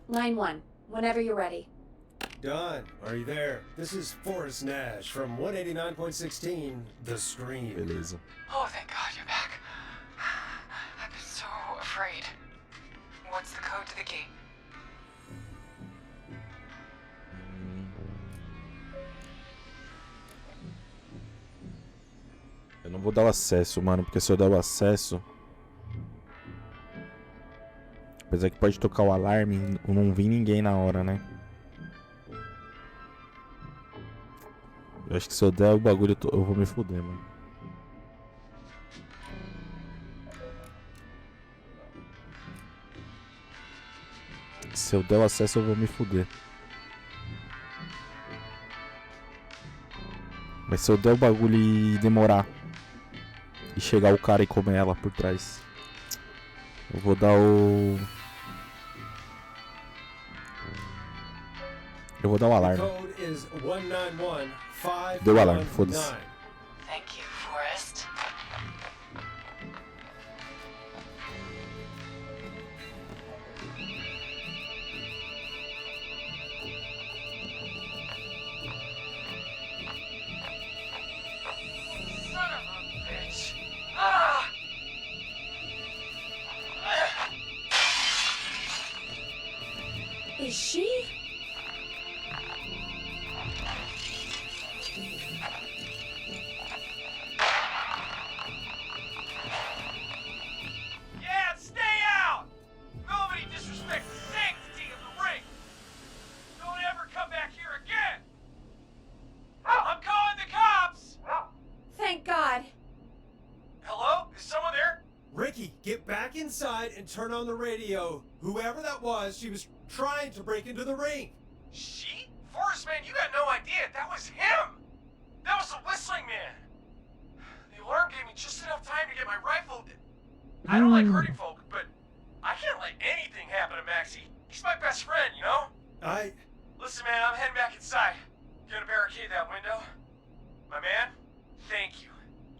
Speaker 2: Line 1, whenever you're ready.
Speaker 3: Don, are you there? This is Forrest Nash from 189.16, The Scream.
Speaker 1: Beleza.
Speaker 7: Oh, thank God you're back. I've been so afraid. What's the code to the gate?
Speaker 1: Eu não vou dar o acesso, mano, porque se eu der o acesso... Apesar que pode tocar o alarme, não vir ninguém na hora, né? Eu acho que se eu der o bagulho, eu vou me fuder, mano. Se eu der o acesso, eu vou me fuder. Mas se eu der o bagulho e demorar e chegar o cara e comer ela por trás, eu vou dar o... Eu vou dar o
Speaker 3: The
Speaker 1: alarme.
Speaker 3: code is 191519.
Speaker 1: Deu alarme, foda-se.
Speaker 7: Thank you, Forrest.
Speaker 4: Son of a bitch. Ah!
Speaker 2: Is she?
Speaker 4: Yeah, stay out! Nobody disrespect the sanctity of the ring! Don't ever come back here again! I'm calling the cops!
Speaker 2: Thank God.
Speaker 4: Hello? Is someone there?
Speaker 3: Ricky, get back inside and turn on the radio. Whoever that was, she was trying to break into the ring.
Speaker 4: She? Forrest, man, you got no idea. That was him! That was the whistling man! The alarm gave me just enough time to get my rifle. I don't like hurting folk, but I can't let anything happen to Maxie. He's my best friend, you know? Listen, man, I'm heading back inside. Gonna barricade that window. My man, thank you.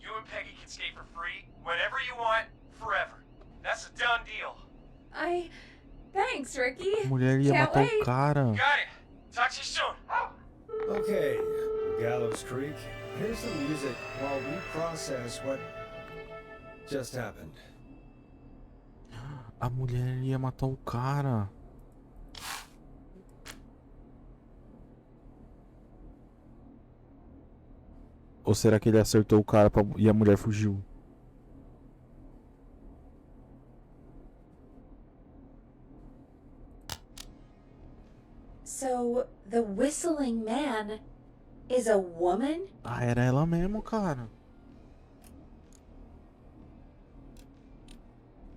Speaker 4: You and Peggy can skate for free whenever you want, forever. That's a done deal.
Speaker 2: Thanks, Ricky.
Speaker 1: A mulher ia
Speaker 2: Can't
Speaker 1: matar o
Speaker 2: wait.
Speaker 1: cara.
Speaker 4: Got it. Talk to you soon.
Speaker 3: Okay, Gallows Creek, here's the music while we process what just happened.
Speaker 1: A mulher ia matar o cara. Ou será que ele acertou o cara e a mulher fugiu?
Speaker 2: So, the whistling man is a woman?
Speaker 1: Ah, era ela mesmo, cara.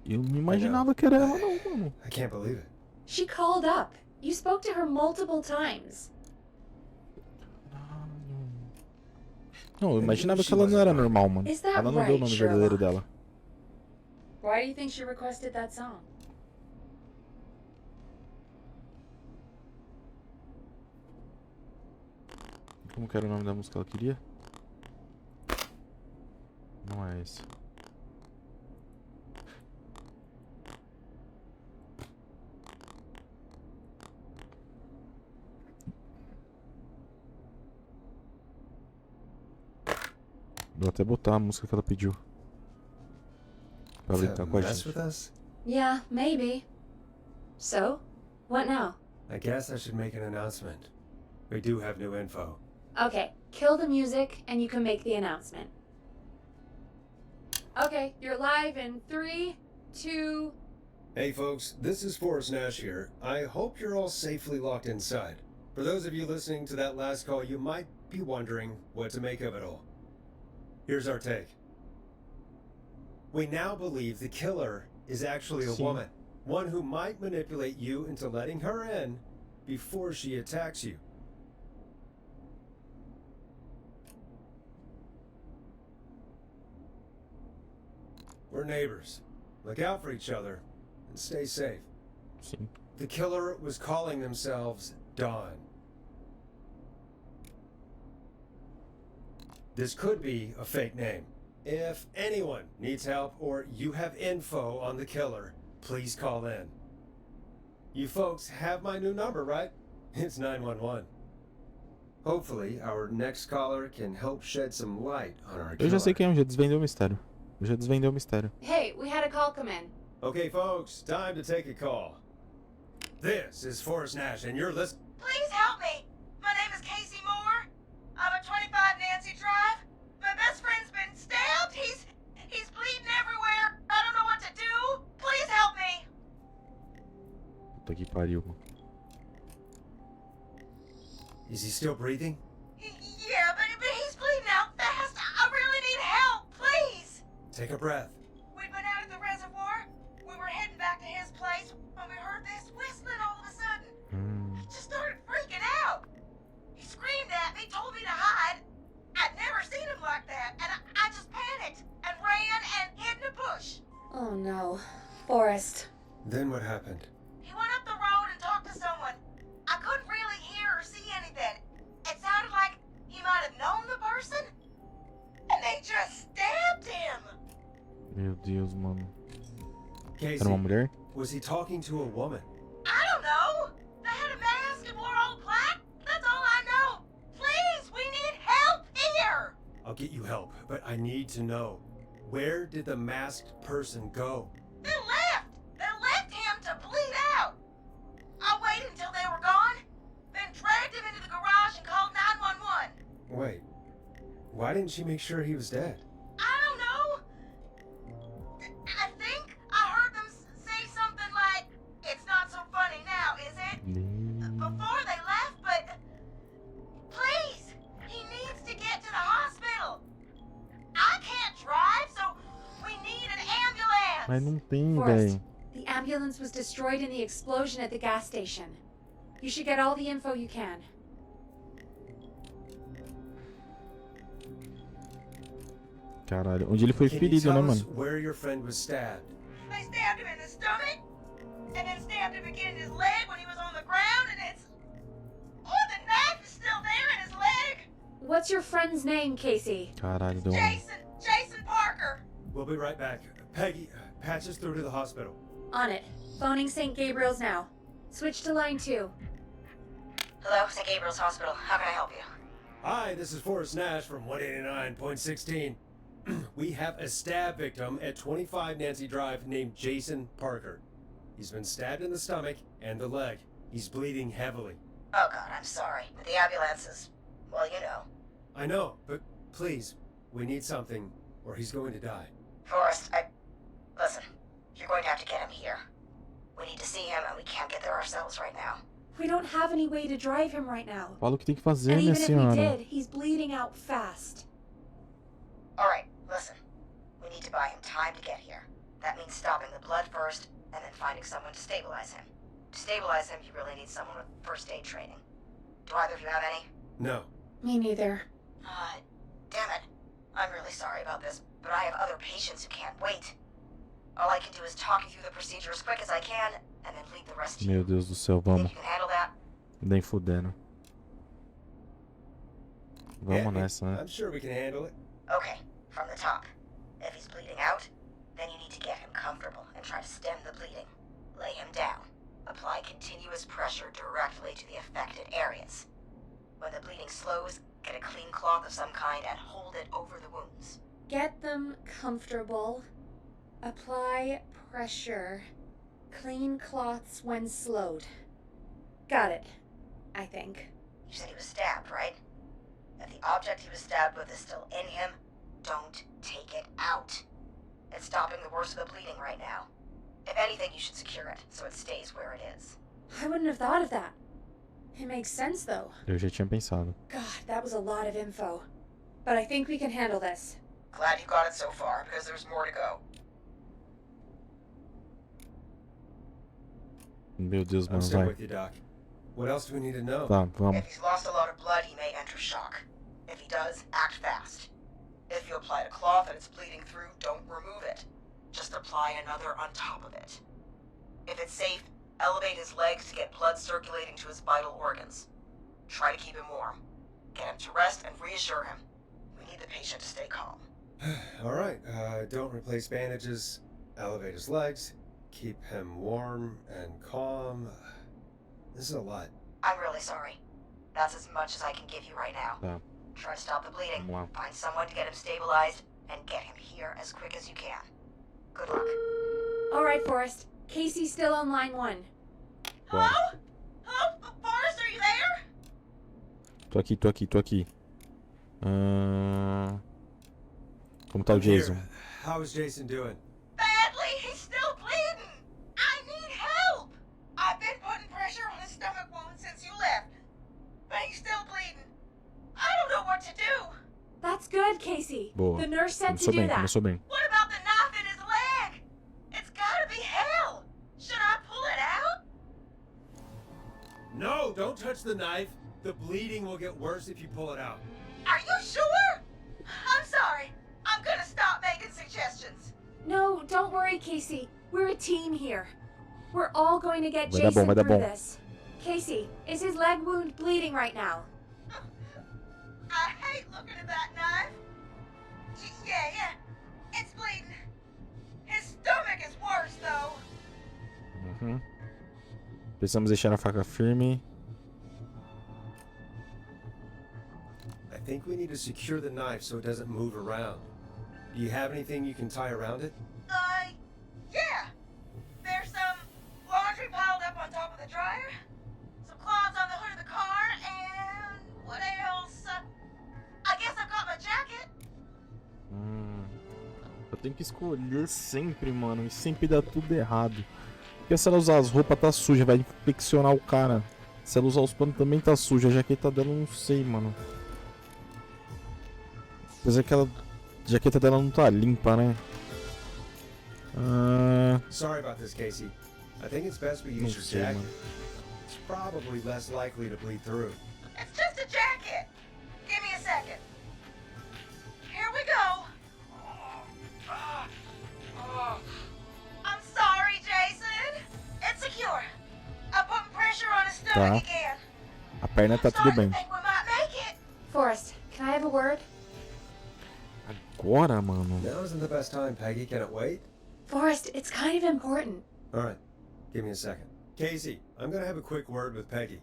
Speaker 1: Eu não imaginava que era ela não, mano.
Speaker 3: I can't believe it.
Speaker 2: She called up. You spoke to her multiple times.
Speaker 1: Não, eu imaginava que ela não era normal, mano.
Speaker 2: Is that
Speaker 1: Ela não deu o
Speaker 2: right,
Speaker 1: nome verdadeiro
Speaker 2: Sherlock?
Speaker 1: dela.
Speaker 2: Why do you think she requested that song?
Speaker 1: Como que era o nome da música que ela queria? Não é esse. Vou até botar a música que ela pediu. Pra brincar com a
Speaker 3: Mess
Speaker 1: gente.
Speaker 3: with us?
Speaker 2: Yeah, maybe. So, what now?
Speaker 3: I guess I should make an announcement. We do have new info.
Speaker 2: Okay, kill the music and you can make the announcement. Okay, you're live in 3, 2...
Speaker 3: Hey folks, this is Forrest Nash here. I hope you're all safely locked inside. For those of you listening to that last call, you might be wondering what to make of it all. Here's our take. We now believe the killer is actually a
Speaker 1: Sim.
Speaker 3: woman. One who might manipulate you into letting her in before she attacks you. We're neighbors. Look out for each other and stay safe.
Speaker 1: Sim.
Speaker 3: The killer was calling themselves Dawn. This could be a fake name. If anyone needs help or you have info on the killer, please call in. You folks have my new number, right? It's 911. Hopefully, our next caller can help shed some light on our
Speaker 1: Eu já sei
Speaker 3: killer.
Speaker 1: quem é, eu já desvendei o mistério. Eu já desvendei o mistério.
Speaker 2: Hey, we had a call come in.
Speaker 3: Okay, folks, time to take a call. This is Forrest Nash, and you're listening.
Speaker 5: Please help me. My name is Casey Moore. I'm at 25 Nancy Drive. My best friend's been stabbed. He's bleeding everywhere. I don't know what to do. Please help me.
Speaker 1: Puta que pariu.
Speaker 3: Is he still breathing?
Speaker 5: Yeah, but he's bleeding out fast. I really need help. Please.
Speaker 3: Take a breath.
Speaker 5: We'd been out at the reservoir. We were heading back to his place when we heard this whistling all of a sudden. I just started freaking out. He screamed at me, told me to hide. I'd never seen him like that, and I just panicked and ran and hid in a bush.
Speaker 2: Oh no. Forrest.
Speaker 3: Then what happened?
Speaker 5: He went up the road and talked to someone. I couldn't really hear or see anything. It sounded like he might have known the person, and they just stabbed him.
Speaker 1: Meu Deus, mano.
Speaker 3: Casey,
Speaker 1: Era uma mulher?
Speaker 3: was he talking to a woman?
Speaker 5: I don't know. They had a mask and wore old black. That's all I know. Please, we need help here.
Speaker 3: I'll get you help, but I need to know. Where did the masked person go?
Speaker 5: They left. They left him to bleed out. I waited until they were gone, then dragged him into the garage and called 911.
Speaker 3: Wait, why didn't she make sure he was dead?
Speaker 5: I don't know. I think I heard them say something like, "It's not so funny now, is it?" Before they left, but please, he needs to get to the hospital. I can't drive, so we need an ambulance.
Speaker 1: Mas não tem,
Speaker 2: Forrest,
Speaker 1: velho.
Speaker 2: the ambulance was destroyed in the explosion at the gas station. You should get all the info you can.
Speaker 1: Caralho. Onde ele foi
Speaker 3: Can you
Speaker 1: ferido, né,
Speaker 3: tell us
Speaker 1: mano?
Speaker 3: where your friend was stabbed?
Speaker 5: They stabbed him in the stomach, and then stabbed him again in his leg when he was on the ground, and it's... Oh, the knife is still there in his leg!
Speaker 2: What's your friend's name, Casey?
Speaker 1: Caralho, deu um...
Speaker 5: Jason Parker!
Speaker 3: We'll be right back. Peggy, patch us through to the hospital.
Speaker 2: On it. Phoning St. Gabriel's now. Switch to line 2.
Speaker 5: Hello, St. Gabriel's Hospital. How can I help you?
Speaker 3: Hi, this is Forrest Nash from 189.16. We have a stab victim at 25 Nancy Drive named Jason Parker. He's been stabbed in the stomach and the leg. He's bleeding heavily.
Speaker 5: Oh God, I'm sorry. But the ambulance is... well, you know.
Speaker 3: I know, but please, we need something or he's going to die.
Speaker 5: Forrest, listen, you're going to have to get him here. We need to see him, and we can't get there ourselves right now.
Speaker 2: We don't have any way to drive him right now.
Speaker 1: Fala o que tem que fazer,
Speaker 2: And
Speaker 1: minha
Speaker 2: even if we
Speaker 1: senhora.
Speaker 2: did, he's bleeding out fast.
Speaker 5: Alright, listen. We need to buy him time to get here. That means stopping the blood first, and then finding someone to stabilize him. To stabilize him, you really need someone with first aid training. Do either of you have any?
Speaker 3: No.
Speaker 2: Me neither.
Speaker 5: Damn it. I'm really sorry about this, but I have other patients who can't wait. All I can do is talk you through the procedure as quick as I can, and then leave the rest to you.
Speaker 1: Meu Deus do céu,
Speaker 5: Think
Speaker 1: vamos.
Speaker 5: you can handle that?
Speaker 1: Nem fudendo. Vamos
Speaker 3: Yeah,
Speaker 1: nessa, né?
Speaker 3: I'm sure we can handle it.
Speaker 5: Okay, from the top. If he's bleeding out, then you need to get him comfortable and try to stem the bleeding. Lay him down. Apply continuous pressure directly to the affected areas. When the bleeding slows, get a clean cloth of some kind and hold it over the wounds.
Speaker 2: Get them comfortable. Apply pressure. Clean cloths when slowed. Got it. I think.
Speaker 5: You said he was stabbed, right? If the object he was stabbed with is still in him, don't take it out. It's stopping the worst of the bleeding right now. If anything, you should secure it so it stays where it is.
Speaker 2: I wouldn't have thought of that. It makes sense, though.
Speaker 1: Eu já tinha pensado.
Speaker 2: God, that was a lot of info. But I think we can handle this.
Speaker 5: Glad you got it so far, because there's more to go.
Speaker 1: Meu Deus,
Speaker 3: I'm
Speaker 1: mano,
Speaker 3: still
Speaker 1: vai.
Speaker 3: with you, Doc. What else do we need to know?
Speaker 1: Tá, vamos.
Speaker 5: If he's lost a lot of blood, he may enter shock. If he does, act fast. If you apply a cloth and it's bleeding through, don't remove it.
Speaker 8: just apply another on top of it. If it's safe, elevate his legs to get blood circulating to his vital organs. Try to keep him warm. Get him to rest and reassure him. We need the patient to stay calm.
Speaker 3: Alright, don't replace bandages, elevate his legs, keep him warm and calm. This is a lot.
Speaker 8: I'm really sorry. That's as much as I can give you right now.
Speaker 1: Tá,
Speaker 8: Try to stop the bleeding.
Speaker 1: vamos lá.
Speaker 8: Find someone to get him stabilized, and get him here as quick as you can. Good luck.
Speaker 2: All right, Forrest. Casey's still on line 1.
Speaker 8: Hello? Hello? Forrest, are you there?
Speaker 1: Tô aqui. Como tá o
Speaker 3: I'm here.
Speaker 1: Jason?
Speaker 3: How is Jason doing?
Speaker 8: Badly, he's still bleeding. I need help. I've been putting pressure on his stomach wound since you left, but he's still bleeding. I don't know what to do.
Speaker 2: That's good, Casey.
Speaker 1: Boa.
Speaker 2: The nurse said to
Speaker 1: Começou
Speaker 2: do
Speaker 1: bem,
Speaker 2: that.
Speaker 1: começou bem.
Speaker 8: What about the knife in his leg? It's gotta be hell. Should I pull it out?
Speaker 3: No, don't touch the knife. The bleeding will get worse if you pull it out.
Speaker 8: Are you sure? I'm sorry. I'm gonna stop making suggestions.
Speaker 2: No, don't worry, Casey. We're a team here. We're all going to get
Speaker 1: Vai dar
Speaker 2: Jason
Speaker 1: bom, vai dar
Speaker 2: through
Speaker 1: bom.
Speaker 2: this. Casey, is his leg wound bleeding right now?
Speaker 8: I hate looking at that knife. Yeah. It's bleeding. His stomach is worse, though.
Speaker 1: Uhum. Precisamos deixar a faca firme.
Speaker 3: I think we need to secure the knife so it doesn't move around. Do you have anything you can tie around it?
Speaker 8: Yeah. There's some laundry piled up on top of the dryer, some cloths on the hood of the car, and what else? I guess I've got my jacket.
Speaker 1: Eu tenho que escolher sempre, mano. E sempre dá tudo errado. Porque se ela usar as roupas tá suja, vai infeccionar o cara. Se ela usar os panos também tá suja. A jaqueta dela eu não sei, mano. Apesar que a jaqueta dela não tá limpa, né?
Speaker 3: Sorry about this, Casey. I think it's best we
Speaker 1: Não
Speaker 3: use your
Speaker 1: sei,
Speaker 3: jacket.
Speaker 1: mano.
Speaker 3: It's probably less likely to bleed through.
Speaker 8: It's just a jacket. Give me a second. Here we go. I'm sorry, Jason. It's secure. I'm putting pressure on his stomach
Speaker 1: Tá.
Speaker 8: again.
Speaker 1: A perna tá tudo
Speaker 8: Starting
Speaker 1: bem.
Speaker 8: to think we might make it.
Speaker 2: Forrest, can I have a word?
Speaker 1: Agora, mano.
Speaker 3: Now isn't the best time, Peggy. Can it wait?
Speaker 2: Forrest, it's kind of important.
Speaker 3: Alright, give me a second. Casey, I'm gonna have a quick word with Peggy.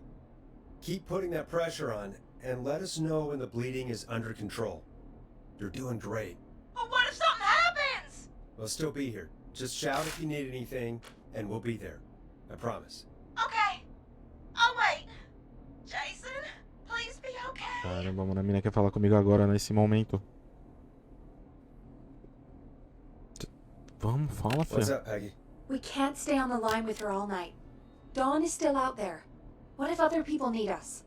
Speaker 3: Keep putting that pressure on, and let us know when the bleeding is under control. You're doing great.
Speaker 8: But what if something happens?
Speaker 3: We'll still be here. Just shout if you need anything, and we'll be there. I promise.
Speaker 8: Okay. I'll wait. Jason, please be okay.
Speaker 1: Caramba, mano. A mina quer falar comigo agora, nesse momento. Vamos, fala,
Speaker 3: What's
Speaker 1: filha.
Speaker 3: up, Peggy?
Speaker 2: We can't stay on the line with her all night. Dawn is still out there. What if other people need us?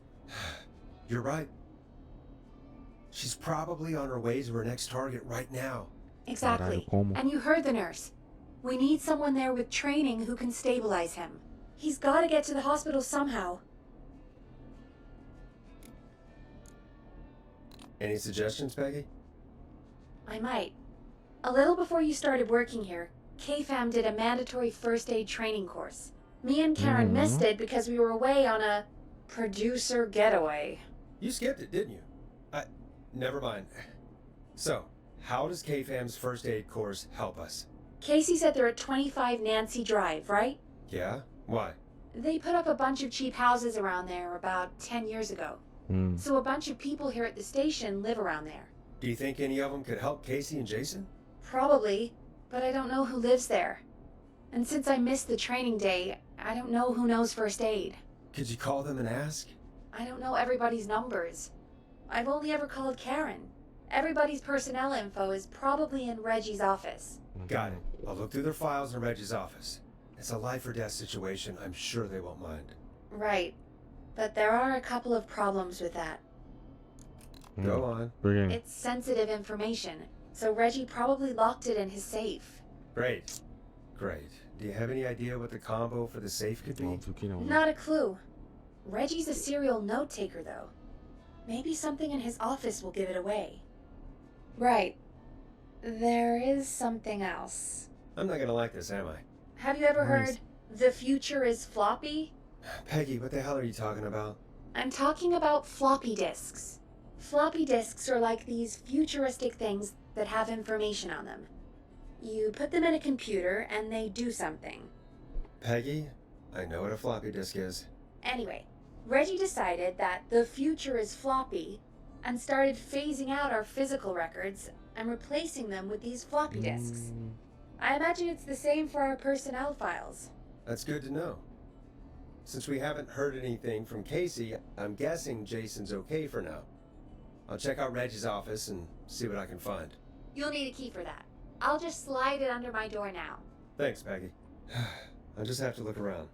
Speaker 3: You're right. She's probably on her way to her next target right now.
Speaker 2: Exactly.
Speaker 1: Caralho, como?
Speaker 2: And you heard the nurse. We need someone there with training who can stabilize him. He's got to get to the hospital somehow.
Speaker 3: Any suggestions, Peggy?
Speaker 2: I might. A little before you started working here, KFAM did a mandatory first aid training course. Me and Karen missed it because we were away on a producer getaway.
Speaker 3: You skipped it, didn't you? Never mind. So, how does KFAM's first aid course help us?
Speaker 2: Casey said they're at 25 Nancy Drive, right?
Speaker 3: Yeah? Why?
Speaker 2: They put up a bunch of cheap houses around there about 10 years ago. So a bunch of people here at the station live around there.
Speaker 3: Do you think any of them could help Casey and Jason?
Speaker 2: Probably, but I don't know who lives there. And since I missed the training day, I don't know who knows first aid.
Speaker 3: Could you call them and ask?
Speaker 2: I don't know everybody's numbers. I've only ever called Karen. Everybody's personnel info is probably in Reggie's office.
Speaker 3: Got it. I'll look through their files in Reggie's office. It's a life or death situation. I'm sure they won't mind.
Speaker 2: Right. But there are a couple of problems with that.
Speaker 3: Go on.
Speaker 1: Por
Speaker 2: It's sensitive information, so Reggie probably locked it in his safe.
Speaker 3: Great. Great. Do you have any idea what the combo for the safe could be?
Speaker 1: Óbvio que não. né?
Speaker 2: Not a clue. Reggie's a serial note taker, though. Maybe something in his office will give it away. Right. There is something else.
Speaker 3: I'm not gonna like this, am I?
Speaker 2: Have you ever
Speaker 1: Nice.
Speaker 2: heard the future is floppy?
Speaker 3: Peggy, what the hell are you talking about?
Speaker 2: I'm talking about floppy disks. Floppy disks are like these futuristic things that have information on them. You put them in a computer and they do something.
Speaker 3: Peggy, I know what a floppy disk is.
Speaker 2: Anyway, Reggie decided that the future is floppy and started phasing out our physical records and replacing them with these floppy disks. I imagine it's the same for our personnel files.
Speaker 3: That's good to know. Since we haven't heard anything from Casey, I'm guessing Jason's okay for now. I'll check out Reggie's office and see what I can find.
Speaker 2: You'll need a key for that. I'll just slide it under my door now.
Speaker 3: Thanks, Peggy. I'll just have to look around.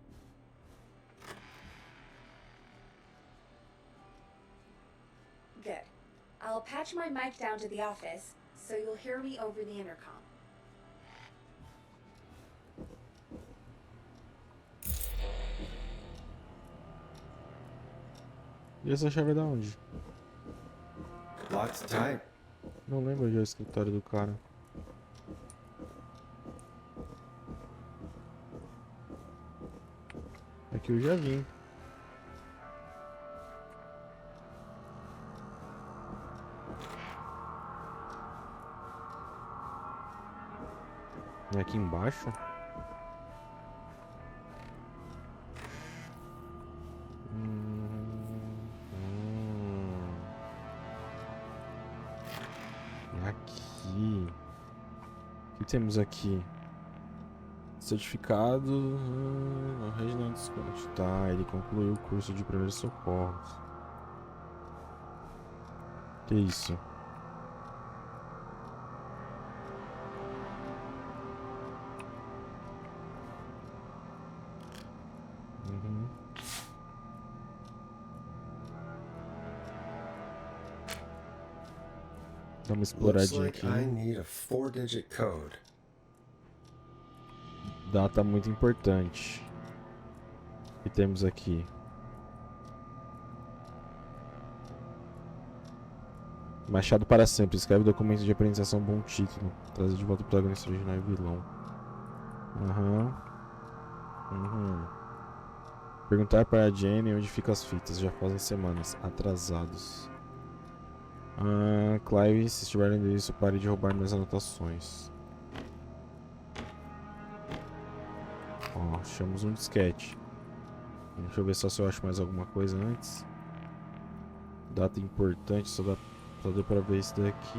Speaker 2: Good. I'll patch my mic down to the office, so you'll hear me over the intercom.
Speaker 1: E essa chave é da onde?
Speaker 3: Locked tight.
Speaker 1: Não lembro onde é o escritório do cara. Aqui eu já vim. É aqui embaixo? Aqui. O que temos aqui? Certificado. Na rede não desconto. Tá, ele concluiu o curso de primeiros socorros. Que isso? Dá uma
Speaker 3: Looks
Speaker 1: exploradinha
Speaker 3: like
Speaker 1: aqui.
Speaker 3: I need a 4-digit code.
Speaker 1: Data muito importante. O que temos aqui? Machado para sempre. Escreve documento de apresentação, bom título. Trazer de volta o protagonista original e vilão. Perguntar para a Jenny onde ficam as fitas. Já fazem semanas. Atrasados. Clive, se estiver lendo isso, pare de roubar minhas anotações. Ó, achamos um disquete. Deixa eu ver só se eu acho mais alguma coisa antes. Data importante, só deu pra ver isso daqui.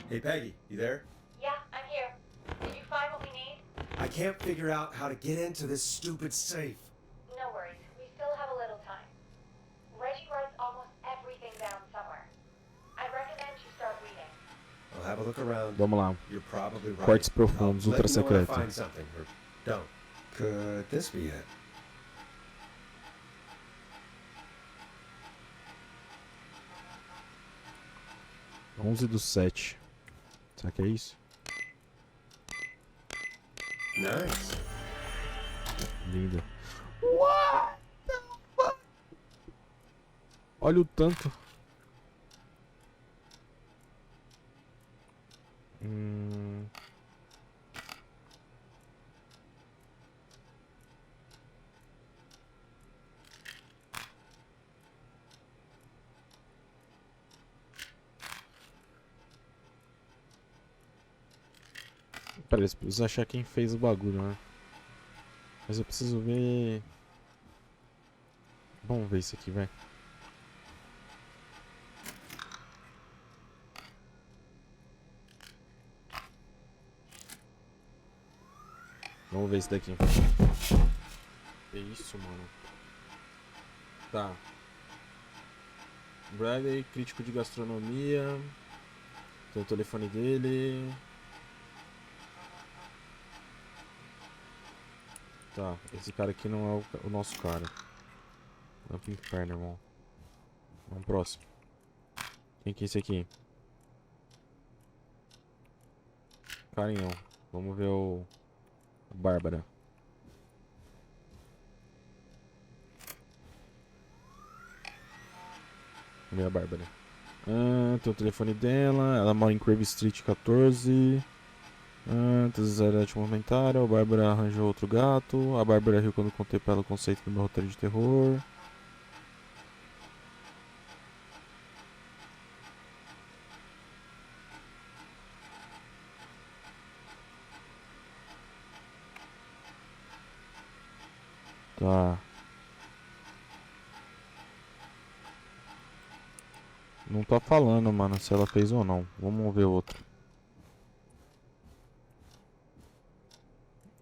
Speaker 3: Hey, Peggy, you there?
Speaker 2: Yeah, I'm here. Did you find what we need?
Speaker 3: I can't figure out how to get into this stupid safe.
Speaker 2: No worries. We still have a little time. Reggie writes almost everything down somewhere. I recommend you start reading.
Speaker 3: I'll have a look around.
Speaker 1: Vamos lá.
Speaker 3: You're probably right.
Speaker 1: Cortes profundos,
Speaker 3: I'll let
Speaker 1: ultra
Speaker 3: you know when I
Speaker 1: secreto.
Speaker 3: find something, or don't. Could this be it?
Speaker 1: — 11/7. Será que é isso?
Speaker 3: Nice.
Speaker 1: Linda. What the fuck? Olha o tanto. Pera, eu preciso achar quem fez o bagulho, né? Mas eu preciso ver... Vamos ver isso aqui, vai. Vamos ver isso daqui. Que isso, mano. Tá. Bradley, crítico de gastronomia. Tem o telefone dele. Tá, esse cara aqui não é o nosso cara. Vai pro inferno, irmão. Vamos próximo. Quem que é esse aqui? Carinhão. Vamos ver o Bárbara. Cadê a Bárbara? Tem o telefone dela. Ela mora em Crave Street 14. Desesperate movimentário. A Bárbara arranjou outro gato. A Bárbara riu quando contei pra ela o conceito do meu roteiro de terror. Tá. Não tá falando, mano, se ela fez ou não. Vamos ver outro.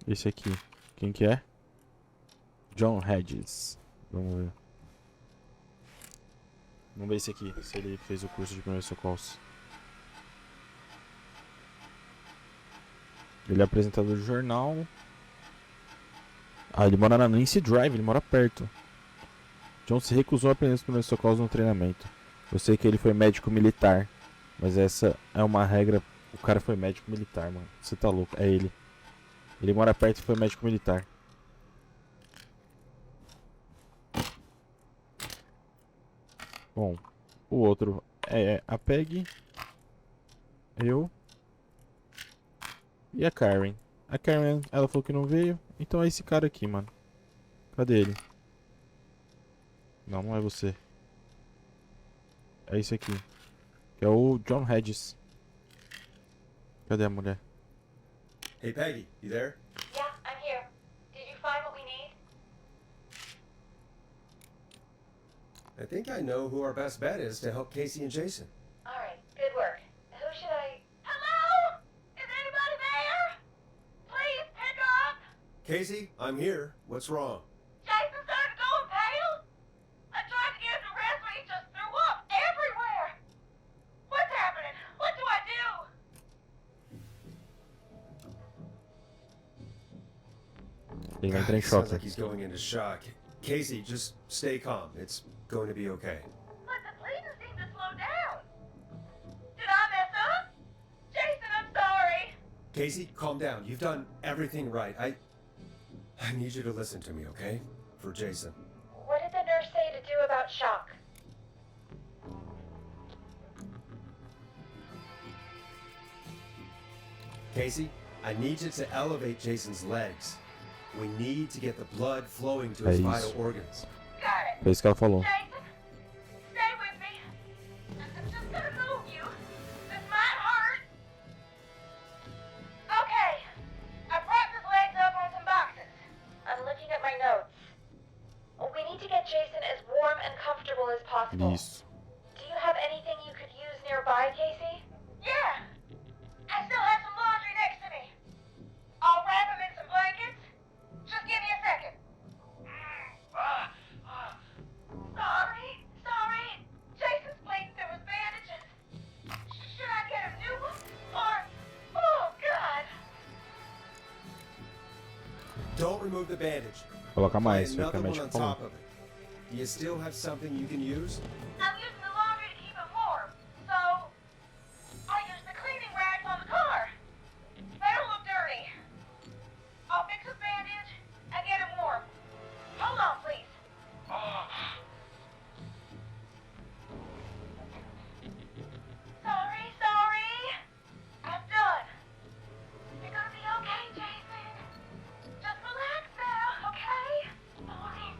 Speaker 1: Esse aqui. Quem que é? John Hedges. Vamos ver. Vamos ver esse aqui, se ele fez o curso de primeiros socorros. Ele é apresentador de jornal. Ah, ele mora na Nancy Drive, ele mora perto. John se recusou a aprender os primeiros socorros no treinamento. Eu sei que ele foi médico militar, mas essa é uma regra. O cara foi médico militar, mano. Você tá louco? É ele. Ele mora perto e foi médico militar. Bom, o outro é a Peggy, eu e a Karen. A Karen, ela falou que não veio, então é esse cara aqui, mano. Cadê ele? Não, não é você. É esse aqui. Que é o John Hedges. Cadê a mulher?
Speaker 3: Hey, Peggy, you there?
Speaker 2: Yeah, I'm here. Did you find what we need?
Speaker 3: I think I know who our best bet is to help Casey and Jason.
Speaker 2: All right, good work. Who should I...
Speaker 8: Hello? Is anybody there? Please pick up.
Speaker 3: Casey, I'm here. What's wrong?
Speaker 8: Jason started going pale. I tried to get him to rest, but he just threw up everywhere. What's happening? What do I do?
Speaker 1: Ele vai entrar em
Speaker 3: Sounds
Speaker 1: choque.
Speaker 3: like he's going into shock. Casey, just stay calm. It's going to be okay.
Speaker 8: But the bleeding seemed to slow down. Did I mess up? Jason, I'm sorry.
Speaker 3: Casey, calm down. You've done everything right. I need you to listen to me, okay? For Jason.
Speaker 2: What did the nurse say to do about shock?
Speaker 3: Casey, I need you to elevate Jason's legs. We need to get the blood flowing to his
Speaker 1: É
Speaker 3: vital
Speaker 1: isso.
Speaker 3: organs.
Speaker 8: Got it.
Speaker 1: É isso que ela falou.
Speaker 8: Jason, stay with me. I'm just gonna move you. This might hurt. Okay. I propped his legs up on some boxes.
Speaker 2: I'm looking at my notes. We need to get Jason as warm and comfortable as possible.
Speaker 1: Isso.
Speaker 2: Do you have anything you could use nearby, Casey?
Speaker 8: Yeah. I still have some laundry next to me. I'll wrap him in some blankets. Just give me a second. Sorry. Jason's bleeding through his bandages. Should I get him new ones? Or, oh God.
Speaker 3: Don't remove the bandage.
Speaker 1: Coloca
Speaker 3: Try
Speaker 1: mais, foi o que
Speaker 3: another
Speaker 1: a
Speaker 3: one
Speaker 1: médica
Speaker 3: on
Speaker 1: falou.
Speaker 3: top of it. Do you still have something you can use?
Speaker 8: I'm using the laundry to keep him warm. So, I'll use the cleaning rags on the car. They don't look dirty. I'll fix his bandage and get him warm. Hold on, please. Sorry. I'm done. You're gonna be okay, Jason. Just relax now, okay? Boy, I'm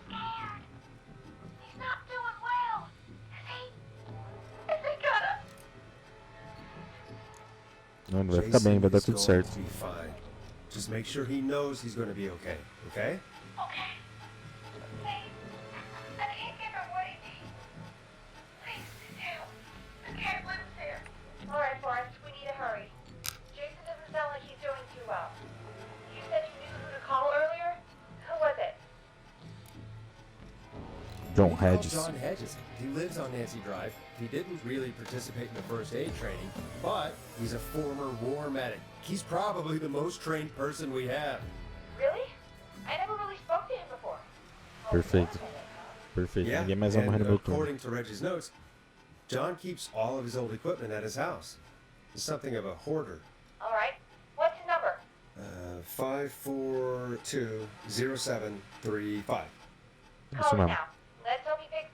Speaker 8: scared. He's not doing well. Is he gonna...
Speaker 1: Não, ele vai ficar bem, vai dar
Speaker 3: Jason
Speaker 1: tudo
Speaker 3: is
Speaker 1: certo.
Speaker 3: going to be fine. Just make sure he knows he's going to be okay, okay?
Speaker 8: Okay. Please. I can't give him what he needs. Please, help. I can't live here.
Speaker 2: All right, Forrest, we need to hurry. Jason doesn't sound like he's doing too well. You said you knew who to call earlier? Who was it?
Speaker 1: John
Speaker 3: We called
Speaker 1: Hedges.
Speaker 3: John Hedges. He lives on Nancy Drive. He didn't really participate in the first aid training, but he's a former war medic. He's probably the most trained person we have.
Speaker 2: Really? I never really spoke to him before.
Speaker 1: Perfeito. Perfeito.
Speaker 3: Yeah,
Speaker 1: Ninguém mais vai morrer
Speaker 3: and
Speaker 1: no meu turno.
Speaker 3: according to Reggie's notes, John keeps all of his old equipment at his house. He's something of a hoarder.
Speaker 2: All right. What's his number?
Speaker 3: 5420735.
Speaker 1: Isso mesmo.
Speaker 2: Let's hope he picks.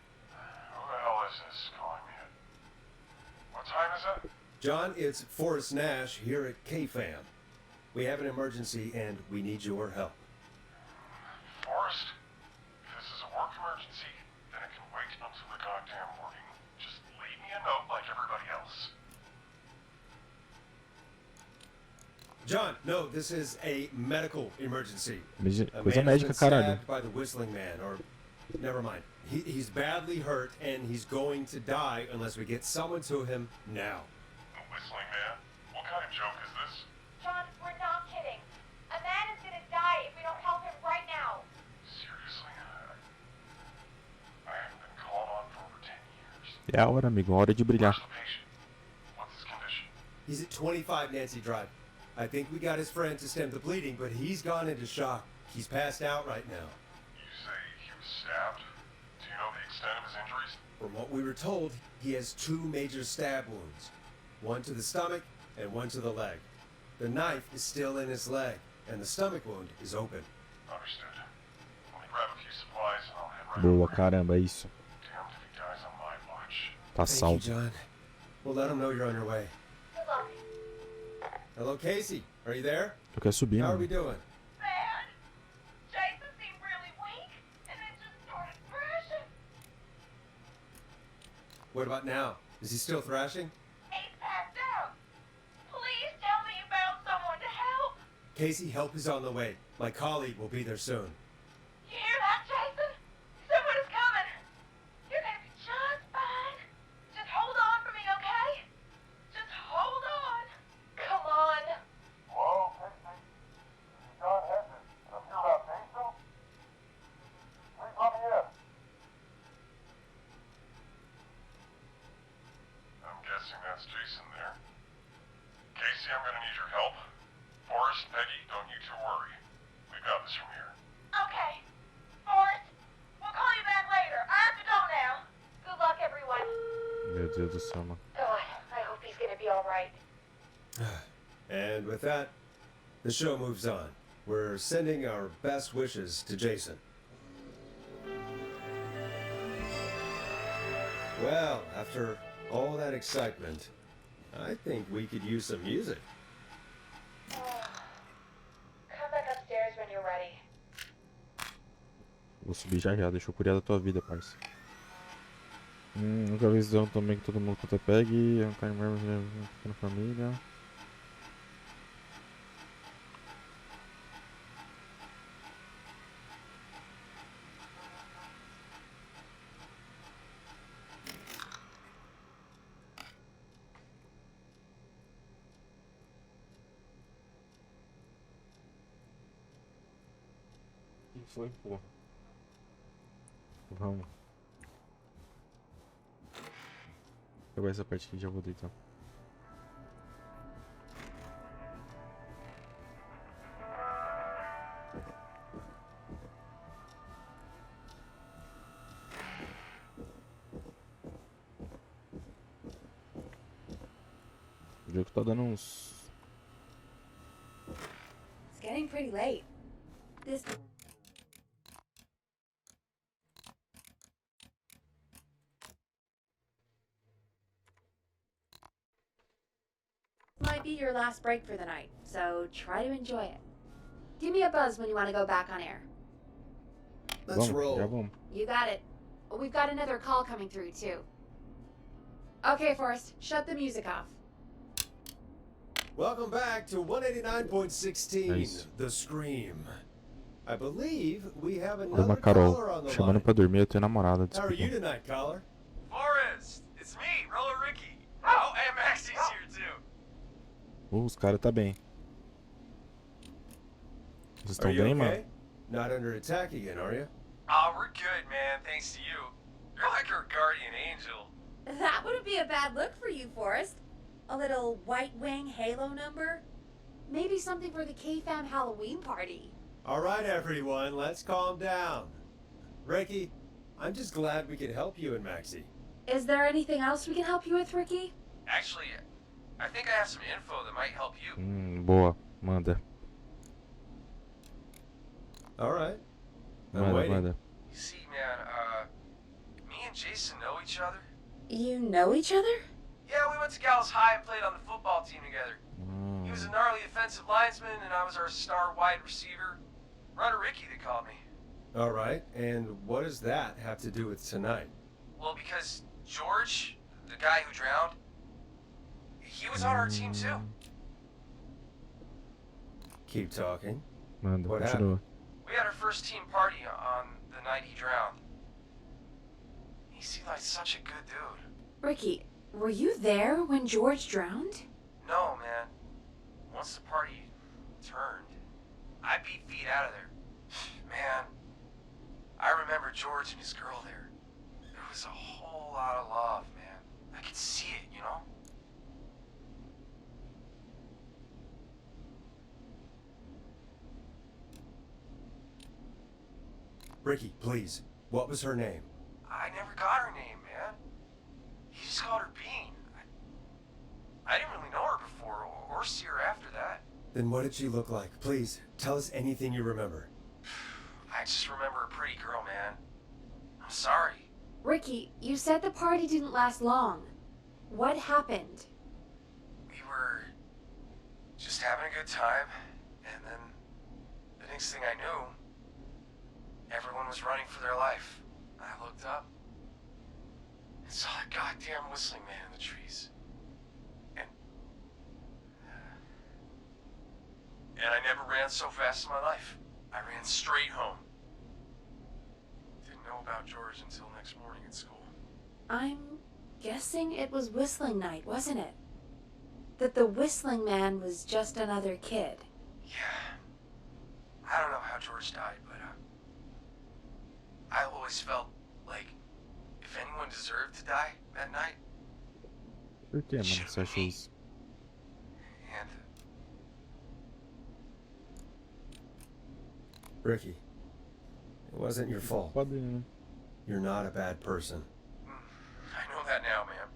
Speaker 6: Who the hell is this calling me at? What time is it?
Speaker 3: John, it's Forrest Nash here at KFAM. We have an emergency and we need your help.
Speaker 6: Forrest? If this is a work emergency, then it can wait until the goddamn morning. Just leave me a note like everybody else.
Speaker 3: John, no, this is a medical emergency. A
Speaker 1: Coisa
Speaker 3: man has
Speaker 1: médica,
Speaker 3: been
Speaker 1: caralho.
Speaker 3: stabbed by the Whistling Man, or never mind. He's badly hurt and he's going to die unless we get someone to him now.
Speaker 6: The Whistling Man? What kind of joke is this?
Speaker 2: John, we're not kidding. A man is gonna die if we don't help him right now.
Speaker 6: Seriously? I haven't been called on for over 10 years.
Speaker 1: É a hora, amigo. A hora de brilhar.
Speaker 6: Where's the patient? What's his condition?
Speaker 3: He's at 25 Nancy Drive. I think we got his friend to stem the bleeding, but he's gone into shock. He's passed out right now.
Speaker 6: You say he was stabbed? Do you know the extent of his injuries?
Speaker 3: From what we were told, he has 2 major stab wounds. One to the stomach and one to the leg. The knife is still in his leg, and the stomach wound is open.
Speaker 6: Understood. Let me grab a few supplies and I'll head right
Speaker 1: Boa,
Speaker 6: over.
Speaker 1: caramba, é isso.
Speaker 6: Damned if he dies on my watch.
Speaker 1: Tá
Speaker 3: Thank you,
Speaker 1: salvo.
Speaker 3: John. We'll let him know you're on your way.
Speaker 2: Good luck.
Speaker 3: Hello, Casey. Are you there?
Speaker 1: Eu quero subir,
Speaker 3: How are we
Speaker 1: mano.
Speaker 3: doing?
Speaker 2: Bad. Jason seemed really weak, and then just started crashing.
Speaker 3: What about now? Is he still thrashing?
Speaker 2: He's passed out. Please tell me you found someone to help.
Speaker 3: Casey, help is on the way. My colleague will be there soon.
Speaker 2: You hear that, Jason? Someone is coming. You're gonna be just fine. Just hold on for me, okay? Just hold on. Come on.
Speaker 6: Hello, Casey? John Hedges. I'm here about Jason? Please let me in. I'm guessing that's Jason there. Casey, I'm gonna need your help. Forrest, Peggy, don't you two worry. We got this from here.
Speaker 2: Okay. Forrest, we'll call you back later. I have to go now. Good luck, everyone.
Speaker 1: Meu Deus do céu, mano.
Speaker 2: God, I hope he's gonna be alright.
Speaker 3: And with that, the show moves on. We're sending our best wishes to Jason. Well, after all that excitement, I think we could use some music.
Speaker 2: Come back upstairs when you're ready.
Speaker 1: Vou subir já já. Deixa eu cuidar da tua vida, parça. Nunca vi visão também que todo mundo conta pegue. É um cara mesmo na família. O que foi, porra? Vamos. Eu vou essa parte aqui e já vou deitar. O jogo tá dando uns.
Speaker 2: It's getting pretty late. This might be your last break for the night, so try to enjoy it. Give me a buzz when you want to go back on air.
Speaker 3: Let's
Speaker 1: Vamos,
Speaker 3: roll.
Speaker 1: já vamos.
Speaker 2: You got it. We've got another call coming through, too. Okay, Forrest, shut the music off.
Speaker 3: Welcome back to 189.16,
Speaker 1: Nice.
Speaker 3: The Scream. I believe we have
Speaker 1: Oi,
Speaker 3: another
Speaker 1: uma Carol.
Speaker 3: caller on the
Speaker 1: Chamando
Speaker 3: line.
Speaker 1: pra dormir, eu tenho namorada.
Speaker 3: How are you
Speaker 1: Desculpa.
Speaker 3: tonight, caller?
Speaker 4: Forrest, it's me, Roller Ricky. Oh, and Maxie's here too.
Speaker 1: Os caras tá bem. Vocês estão
Speaker 3: Are you
Speaker 1: bem,
Speaker 3: okay?
Speaker 1: mano?
Speaker 3: Not under attack again, are you?
Speaker 4: Oh, we're good, man, thanks to you. You're like our guardian angel.
Speaker 2: That wouldn't be a bad look for you, Forrest. A little White Wing Halo number? Maybe something for the K-Fam Halloween party.
Speaker 3: All right, everyone, let's calm down. Ricky, I'm just glad we could help you and Maxie.
Speaker 2: Is there anything else we can help you with, Ricky?
Speaker 4: Actually, I think I have some info that might help you.
Speaker 1: Boa. Manda.
Speaker 3: All right. I'm
Speaker 1: Manda,
Speaker 3: waiting.
Speaker 1: manda.
Speaker 4: You see, man, me and Jason know each other.
Speaker 2: You know each other?
Speaker 4: Yeah, we went to Gallows High and played on the football team together. He was a gnarly offensive linesman, and I was our star wide receiver. Runner Ricky, they called me.
Speaker 3: All right. And what does that have to do with tonight?
Speaker 4: Well, because George, the guy who drowned, he was on our team too.
Speaker 3: Keep talking.
Speaker 1: Manda,
Speaker 3: What
Speaker 1: continua.
Speaker 4: We had our first team party on the night he drowned. He seemed like such a good dude.
Speaker 2: Ricky, were you there when George drowned?
Speaker 4: No, man. Once the party turned, I beat feet out of there. Man, I remember George and his girl there. There was a whole lot of love, man. I could see it, you know?
Speaker 3: Ricky, please. What was her name?
Speaker 4: I never got her name, man. He just called her Bean. I didn't really know her before or see her after that.
Speaker 3: Then what did she look like? Please, tell us anything you remember.
Speaker 4: I just remember a pretty girl, man. I'm sorry.
Speaker 2: Ricky, you said the party didn't last long. What happened?
Speaker 4: We were just having a good time, and then the next thing I knew, everyone was running for their life. I looked up and saw that goddamn whistling man in the trees. And I never ran so fast in my life. I ran straight home. Didn't know about George until next morning at school.
Speaker 2: I'm guessing it was whistling night, wasn't it? That the whistling man was just another kid.
Speaker 4: Yeah. I don't know how George died, but I always felt like if anyone deserved to die that night,
Speaker 1: Por que, mano, você acha isso?
Speaker 4: and
Speaker 3: Ricky, it wasn't your fault.
Speaker 1: Pode ir, né?
Speaker 3: You're not a bad person.
Speaker 4: I know that now, man.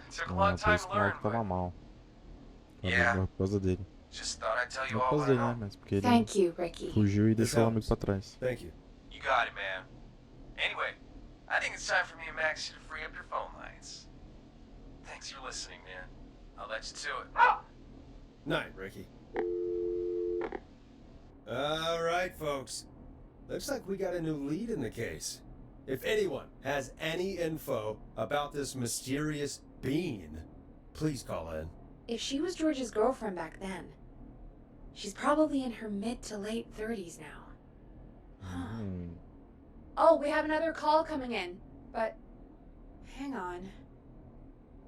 Speaker 4: It took a
Speaker 1: Não,
Speaker 4: long
Speaker 1: por
Speaker 4: time
Speaker 1: isso
Speaker 4: to
Speaker 1: que o
Speaker 4: learn,
Speaker 1: maluco tava
Speaker 4: but
Speaker 1: mal. Tava
Speaker 4: Yeah.
Speaker 1: mal por causa dele.
Speaker 4: just thought I'd tell you
Speaker 1: Não
Speaker 4: all
Speaker 1: por
Speaker 4: what
Speaker 1: causa
Speaker 4: I
Speaker 1: dele, né?
Speaker 4: know.
Speaker 1: Mas porque ele
Speaker 2: Thank you, Ricky.
Speaker 1: fugiu e
Speaker 3: This
Speaker 1: deixou o
Speaker 3: helps.
Speaker 1: amigo pra trás.
Speaker 3: Thank you.
Speaker 4: You got it, man. Anyway, I think it's time for me and Maxie to free up your phone lines. Thanks for listening, man. I'll let you to it.
Speaker 3: Night, Ricky. All right, folks. Looks like we got a new lead in the case. If anyone has any info about this mysterious being, please call in.
Speaker 2: If she was George's girlfriend back then, she's probably in her mid to late 30s now. Huh.
Speaker 1: Hum.
Speaker 2: Oh, we have another call coming in, but hang on.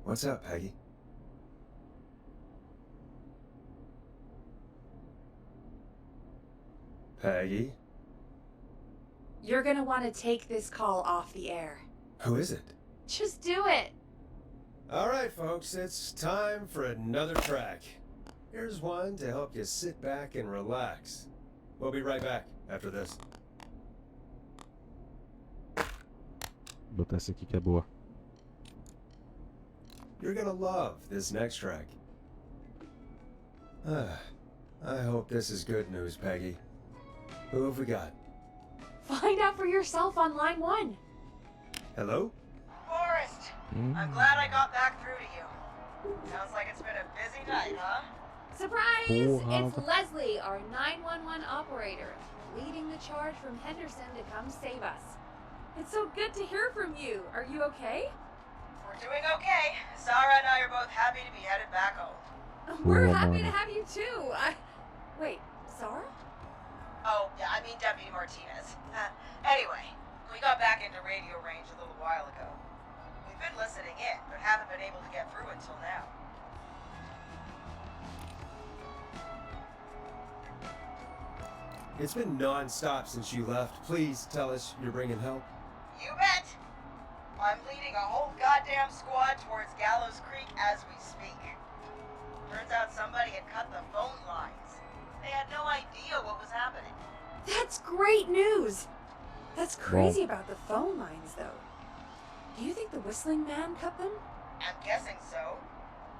Speaker 3: What's up, Peggy? Peggy?
Speaker 2: You're gonna want to take this call off the air.
Speaker 3: Who is it?
Speaker 2: Just do it.
Speaker 3: All right, folks, it's time for another track. Here's one to help you sit back and relax. We'll be right back after this.
Speaker 1: Vou botar essa aqui que é boa.
Speaker 3: You're gonna love this next track. I hope this is good news, Peggy. Who have we got?
Speaker 2: Find out for yourself on line 1.
Speaker 3: Hello?
Speaker 8: Forrest,
Speaker 1: Hum.
Speaker 8: I'm glad I got back through to you. Sounds like it's been a busy night, huh?
Speaker 2: Surprise!
Speaker 1: Porra,
Speaker 2: It's Leslie, our 911 operator, leading the charge from Henderson to come save us. It's so good to hear from you. Are you okay?
Speaker 8: We're doing okay. Sarah and I are both happy to be headed back home.
Speaker 2: We're
Speaker 1: Porra,
Speaker 2: happy to
Speaker 1: mano.
Speaker 2: have you too. Wait, Sarah?
Speaker 8: Oh, yeah, I mean Deputy Martinez. Anyway, we got back into radio range a little while ago. We've been listening in, but haven't been able to get through until now.
Speaker 3: It's been non-stop since you left. Please tell us you're bringing help.
Speaker 8: You bet! I'm leading a whole goddamn squad towards Gallows Creek as we speak. Turns out somebody had cut the phone lines. They had no idea what was happening.
Speaker 2: That's great news. That's crazy about the phone lines, though. Do you think the whistling man cut them?
Speaker 8: I'm guessing so.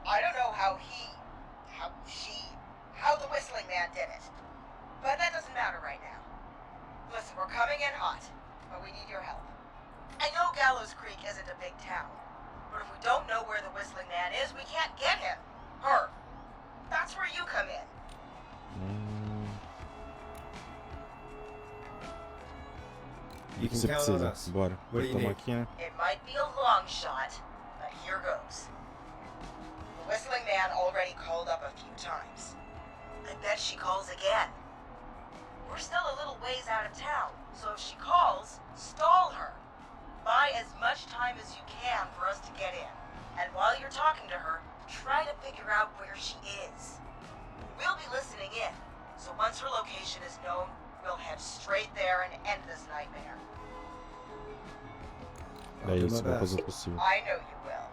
Speaker 8: I don't know how the whistling man did it. But that doesn't matter right now. Listen, we're coming in hot, but we need your help. I know Gallows Creek isn't a big town, but if we don't know where the Whistling Man is, we can't get him. Her. That's where you come in.
Speaker 1: O que você precisa? Bora.
Speaker 3: What do you
Speaker 1: Toma
Speaker 3: need?
Speaker 1: aqui, né?
Speaker 8: It might be a long shot, but here goes. The Whistling Man already called up a few times. I bet she calls again. We're still a little ways out of town, so if she calls, stall her. Buy as much time as you can for us to get in. And while you're talking to her, try to figure out where she is. We'll be listening in, so once her location is known, we'll head straight there and end this nightmare.
Speaker 1: É isso, vou fazer o possível.
Speaker 8: I know you will.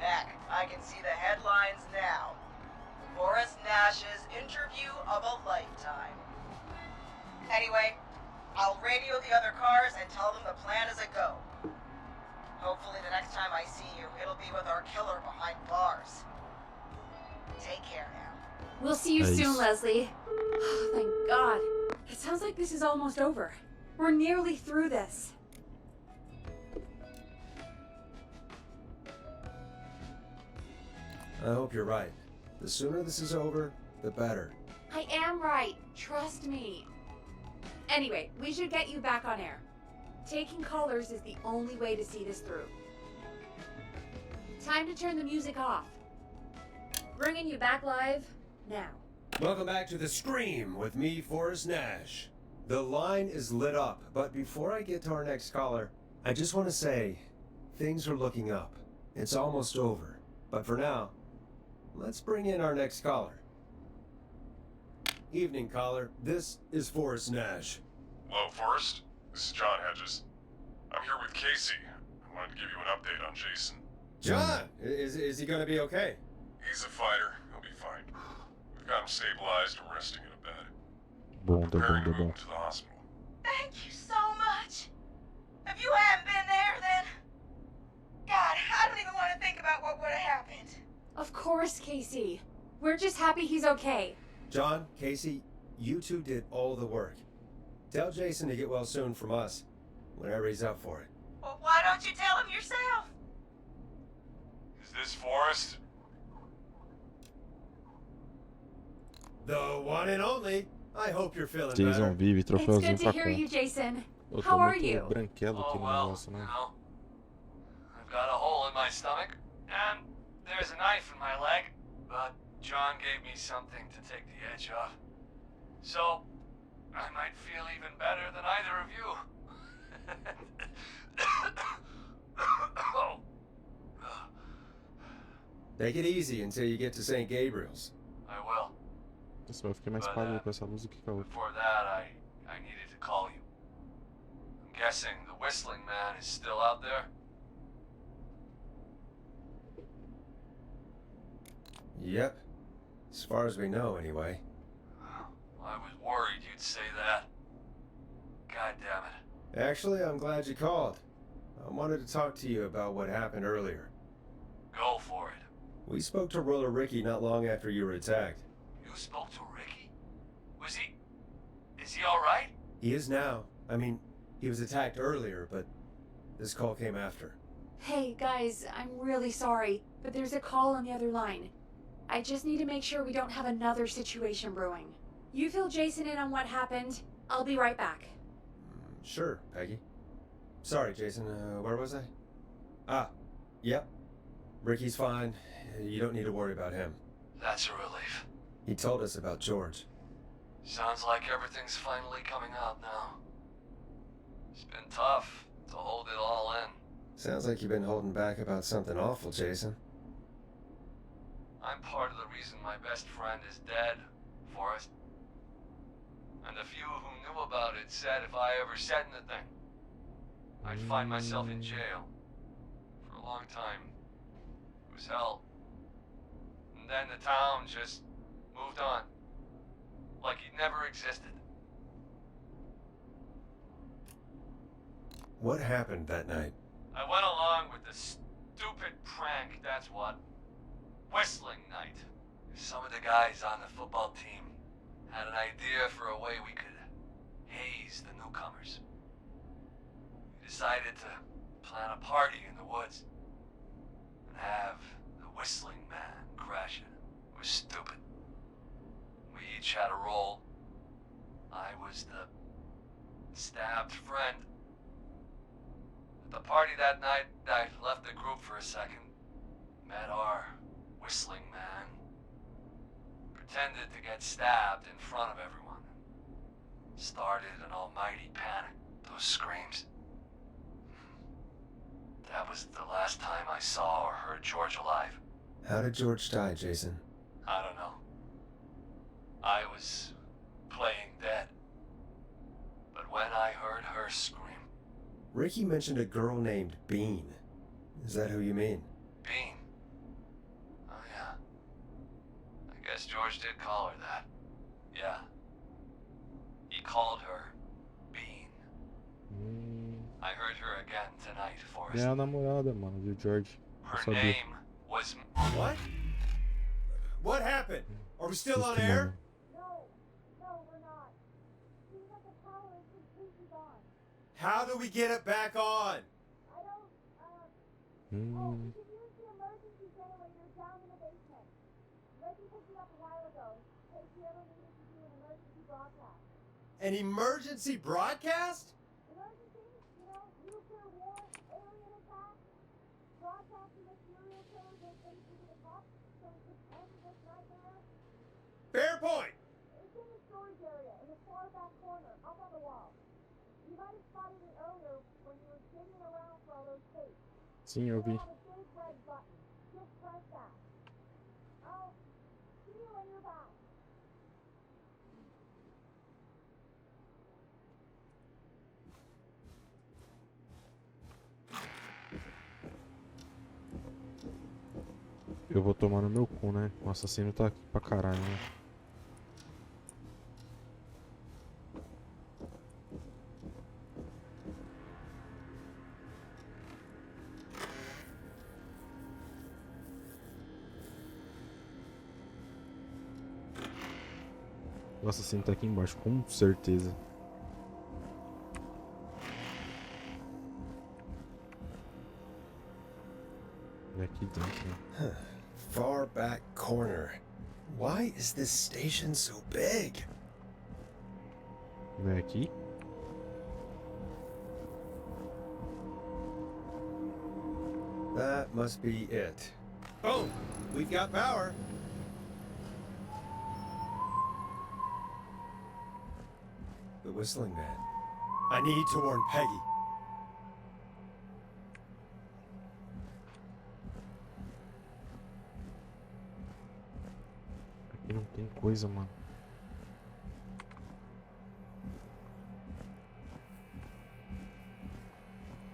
Speaker 8: Heck, I can see the headlines now. Forrest Nash's interview of a lifetime. Anyway, I'll radio the other cars and tell them the plan is a go. Hopefully the next time I see you, it'll be with our killer behind bars. Take care now.
Speaker 2: We'll see you
Speaker 1: Nice.
Speaker 2: soon, Leslie. Thank God. It sounds like this is almost over. We're nearly through this.
Speaker 3: I hope you're right. The sooner this is over, the better.
Speaker 2: I am right. Trust me. Anyway, we should get you back on air. Taking callers is the only way to see this through. Time to turn the music off. Bringing you back live now.
Speaker 3: Welcome back to The Scream with me, Forrest Nash. The line is lit up, but before I get to our next caller, I just want to say, things are looking up. It's almost over. But for now, let's bring in our next caller. Evening, caller. This is Forrest Nash.
Speaker 6: Hello, Forrest. This is John Hedges. I'm here with Casey. I wanted to give you an update on Jason.
Speaker 3: John, is he going to be okay?
Speaker 6: He's a fighter. He'll be fine. We've got him stabilized and resting in a bed.
Speaker 1: Bom, deu bom,
Speaker 6: Preparing to
Speaker 1: deu
Speaker 6: move
Speaker 1: bom.
Speaker 6: him to the hospital.
Speaker 8: Thank you so much. If you hadn't been there, then... God, I don't even want to think about what would have happened.
Speaker 2: Of course, Casey. We're just happy he's okay.
Speaker 3: John, Casey, you two did all the work. Tell Jason to get well soon from us, whenever he's up for it.
Speaker 8: Well, why don't you tell him yourself?
Speaker 6: Is this Forrest?
Speaker 3: The one and only. I hope you're feeling
Speaker 1: Jason
Speaker 3: better.
Speaker 1: vive,
Speaker 2: It's
Speaker 1: troféuzinho
Speaker 2: good to
Speaker 1: pra
Speaker 2: hear
Speaker 1: cá.
Speaker 2: you, Jason.
Speaker 1: Eu tô
Speaker 2: How are
Speaker 1: muito
Speaker 2: you?
Speaker 1: branquelo aqui
Speaker 4: Oh,
Speaker 1: no
Speaker 4: well,
Speaker 1: negócio,
Speaker 4: you
Speaker 1: né?
Speaker 4: know, I've got a hole in my stomach, and there's a knife in my leg, but John gave me something to take the edge off. So, I might feel even better than either of you. Oh.
Speaker 3: Take it easy until you get to St. Gabriel's.
Speaker 4: I will.
Speaker 1: Nossa, eu fiquei mais pálido com essa luz do que com a outra.
Speaker 4: Before that, I needed to call you. I'm guessing the Whistling Man is still out there?
Speaker 3: Yep. As far as we know, anyway.
Speaker 4: I was worried you'd say that. God damn it.
Speaker 3: Actually, I'm glad you called. I wanted to talk to you about what happened earlier.
Speaker 4: Go for it.
Speaker 3: We spoke to Roller Ricky not long after you were attacked.
Speaker 4: You spoke to Ricky? Is he alright?
Speaker 3: He is now. I mean, he was attacked earlier, but this call came after.
Speaker 2: Hey, guys, I'm really sorry, but there's a call on the other line. I just need to make sure we don't have another situation brewing. You fill Jason in on what happened. I'll be right back.
Speaker 3: Sure, Peggy. Sorry, Jason, where was I? Ah, yep. Ricky's fine. You don't need to worry about him.
Speaker 4: That's a relief.
Speaker 3: He told us about George.
Speaker 4: Sounds like everything's finally coming out now. It's been tough to hold it all in.
Speaker 3: Sounds like you've been holding back about something awful, Jason.
Speaker 4: I'm part of the reason my best friend is dead, Forrest. And the few who knew about it said if I ever said anything, I'd find myself in jail. For a long time. It was hell. And then the town just moved on. Like he never existed.
Speaker 3: What happened that night?
Speaker 4: I went along with the stupid prank, that's what. Whistling night. Some of the guys on the football team had an idea for a way we could haze the newcomers. We decided to plan a party in the woods and have the whistling man crash it. It was stupid. We each had a role. I was the stabbed friend. At the party that night, I left the group for a second, met our whistling man, pretended to get stabbed in front of everyone. Started an almighty panic. Those screams. That was the last time I saw or heard George alive.
Speaker 3: How did George die, Jason?
Speaker 4: I don't know. I was playing dead. But when I heard her scream...
Speaker 3: Ricky mentioned a girl named Bean. Is that who you mean?
Speaker 4: Bean? Oh yeah. I guess George did call her that. Yeah. He called her Bean. I heard her again tonight, Forrest.
Speaker 1: É a namorada, mano, do George. Eu
Speaker 4: Her
Speaker 1: sabia.
Speaker 4: name was...
Speaker 3: What? What happened? Are we still on
Speaker 1: Susto,
Speaker 3: air?
Speaker 1: mano.
Speaker 2: No, we're not. Seems like the power is completely gone.
Speaker 3: How do we get it back on?
Speaker 2: I don't,
Speaker 1: Hum.
Speaker 2: you can use the emergency generator down in the basement. Reggie picked it up a while ago. In case you ever needed to do an emergency broadcast.
Speaker 3: An emergency broadcast?
Speaker 2: Emergency? You know, nuclear war, alien attack, broadcasting the serial killers and things to the top, so we could end this nightmare.
Speaker 3: Fair point.
Speaker 2: It's in the storage area, in the far back corner, up on the wall. You might have spotted it earlier when you were digging around for all those tapes.
Speaker 1: Sim, eu vi.
Speaker 2: There's a big red button. Just press that. I'll see you when you're back.
Speaker 1: Eu vou tomar no meu cu, né? O assassino tá aqui pra caralho, né? O assassino tá aqui embaixo, com certeza. É aqui dentro, né?
Speaker 3: Far back corner. Why is this station so big?
Speaker 1: Não é aqui?
Speaker 3: That must be it. Oh, we've got power. The whistling man. I need to warn Peggy.
Speaker 1: Aqui não tem coisa, mano.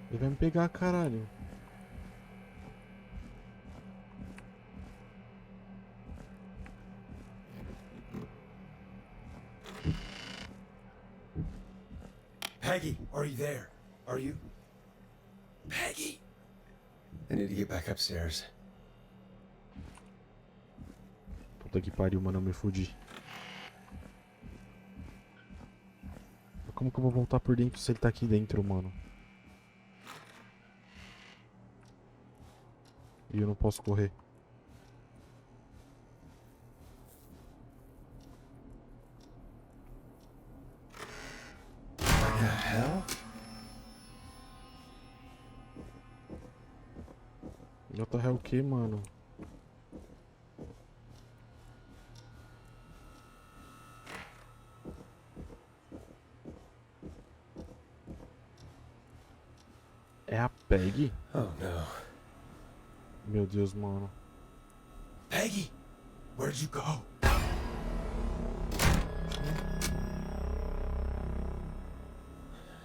Speaker 1: Ele vai me pegar, caralho.
Speaker 3: Peggy, are you there? Are you? Peggy! I need to get back upstairs.
Speaker 1: Puta que pariu, mano, eu me fudi. Como que eu vou voltar por dentro se ele tá aqui dentro, mano? E eu não posso correr.
Speaker 3: What the hell?
Speaker 1: What the hell o que, mano? É a Peggy?
Speaker 3: Oh no.
Speaker 1: Meu Deus, mano.
Speaker 3: Peggy! Where'd you go?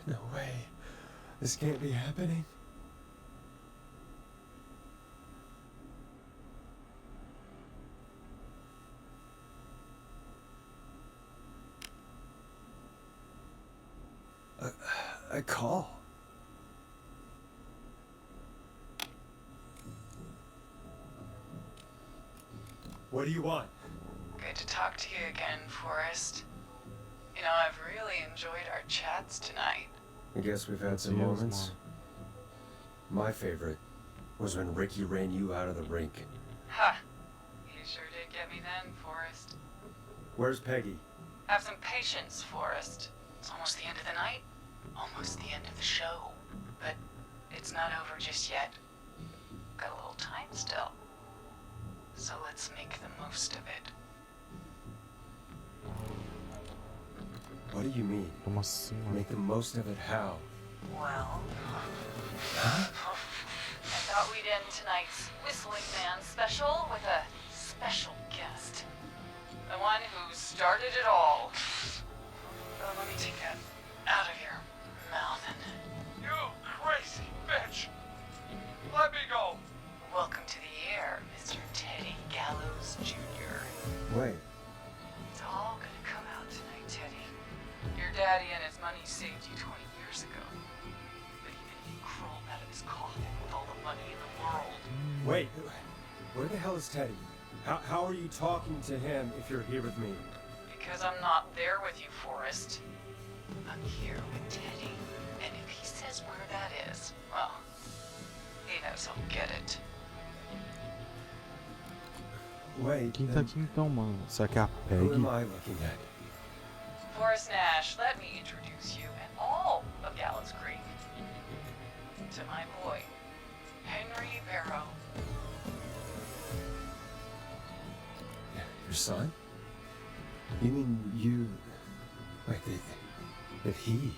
Speaker 3: No way. This can't be happening. A call. What do you want?
Speaker 7: Good to talk to you again, Forrest. You know, I've really enjoyed our chats tonight.
Speaker 3: I guess we've had some
Speaker 1: Deus,
Speaker 3: moments. My favorite was when Ricky ran you out of the rink.
Speaker 7: Ha! You sure did get me then, Forrest.
Speaker 3: Where's Peggy?
Speaker 7: Have some patience, Forrest. It's almost the end of the night. Almost the end of the show. But it's not over just yet. Got a little time still. So let's make the most of it.
Speaker 3: What do you mean?
Speaker 1: Como assim, mano?
Speaker 3: Make the most of it how?
Speaker 7: Well,
Speaker 3: Huh?
Speaker 7: I thought we'd end tonight's Whistling Man special with a special guest. The one who started it all. Let me take that out of your mouth and
Speaker 4: You crazy bitch! Let me go!
Speaker 7: welcome to the air, Mr. Teddy Gallows Jr.
Speaker 3: Wait,
Speaker 7: It's all gonna come out tonight, Teddy. Your daddy and his money saved you 20 years ago. But even if he crawled out of his coffin with all the money in the world,
Speaker 3: wait. Where the hell is Teddy? How are you talking to him if you're here with me?
Speaker 7: because I'm not there with you, Forrest. I'm here with Teddy. And if he says where that is, well, he knows he'll get it.
Speaker 3: Wait,
Speaker 1: Quem tá
Speaker 3: then
Speaker 1: aqui então, mano? Será que é a
Speaker 3: who am
Speaker 1: Peggy?
Speaker 3: I looking at?
Speaker 7: Forrest Nash, let me introduce you and all of Gallows Creek to my boy, Henry Barrow.
Speaker 3: Your son? You mean you... Wait, that he...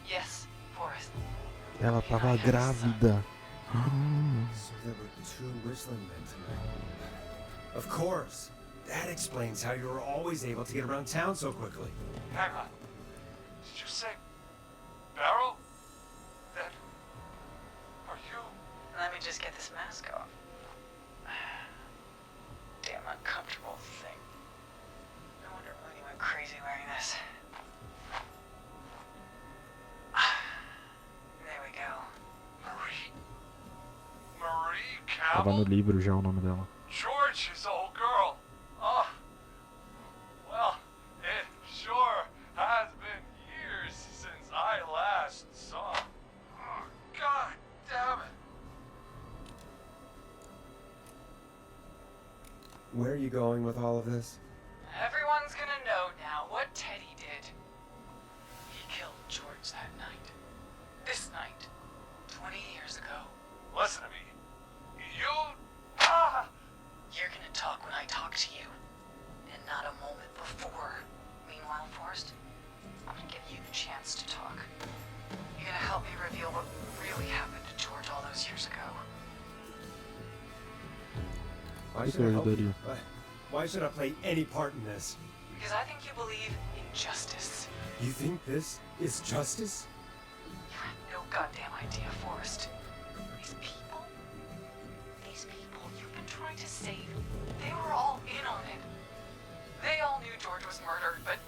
Speaker 7: Yes, Forrest.
Speaker 1: Ela tava grávida.
Speaker 3: So there were two whistling men tonight. Of course. That explains how you were always able to get around town so quickly.
Speaker 4: Hang on. Did you say Barrow? That... Are you...
Speaker 7: Let me just get this mask off. Damn uncomfortable thing. No wonder Mooney went crazy wearing this. There we go.
Speaker 4: Marie? Marie
Speaker 1: Tava no
Speaker 4: Campbell?
Speaker 1: livro já o nome dela.
Speaker 4: George, his old girl. Oh. Well, it sure has been years since I last saw. Oh, God damn it.
Speaker 3: Where are you going with all of this?
Speaker 7: Everyone's gonna know now what Teddy did. He killed George that night. This night. 20 years ago.
Speaker 4: Listen to me. You... Ah!
Speaker 7: You're gonna talk when I talk to you. And not a moment before. Meanwhile, Forrest, I'm gonna give you the chance to talk. You're gonna help me reveal what really happened to George all those years ago.
Speaker 3: Why
Speaker 1: Eu
Speaker 3: should I help you?
Speaker 1: ajudaria.
Speaker 3: Why should I play any part in this?
Speaker 7: Because I think you believe in justice.
Speaker 3: You think this is justice?
Speaker 7: You have no goddamn idea, Forrest. These people you've been trying to save, they were all in on it. They all knew George was murdered, but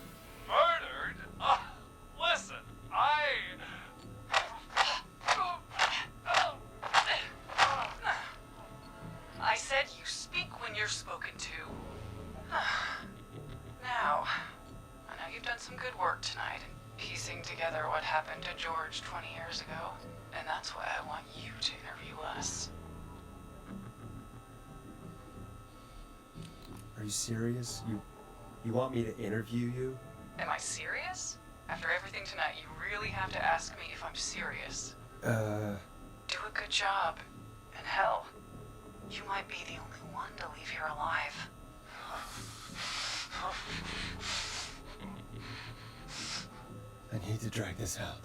Speaker 4: Murdered? Listen,
Speaker 7: I said you speak when you're spoken to. Now, I know you've done some good work tonight in piecing together what happened to George 20 years ago, and that's why I want you to interview us.
Speaker 3: Are you serious? You want me to interview you?
Speaker 7: Am I serious? After everything tonight, you really have to ask me if I'm serious.
Speaker 3: Do
Speaker 7: a good job. And hell, you might be the only one to leave here alive.
Speaker 3: I need to drag this out.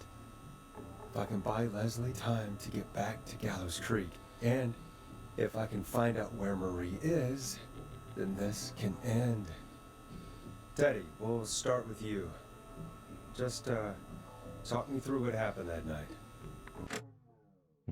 Speaker 3: If I can buy Leslie time to get back to Gallows Creek, and if I can find out where Marie is, then this can end. Teddy, we'll start with you. Just, talk me through what happened that night.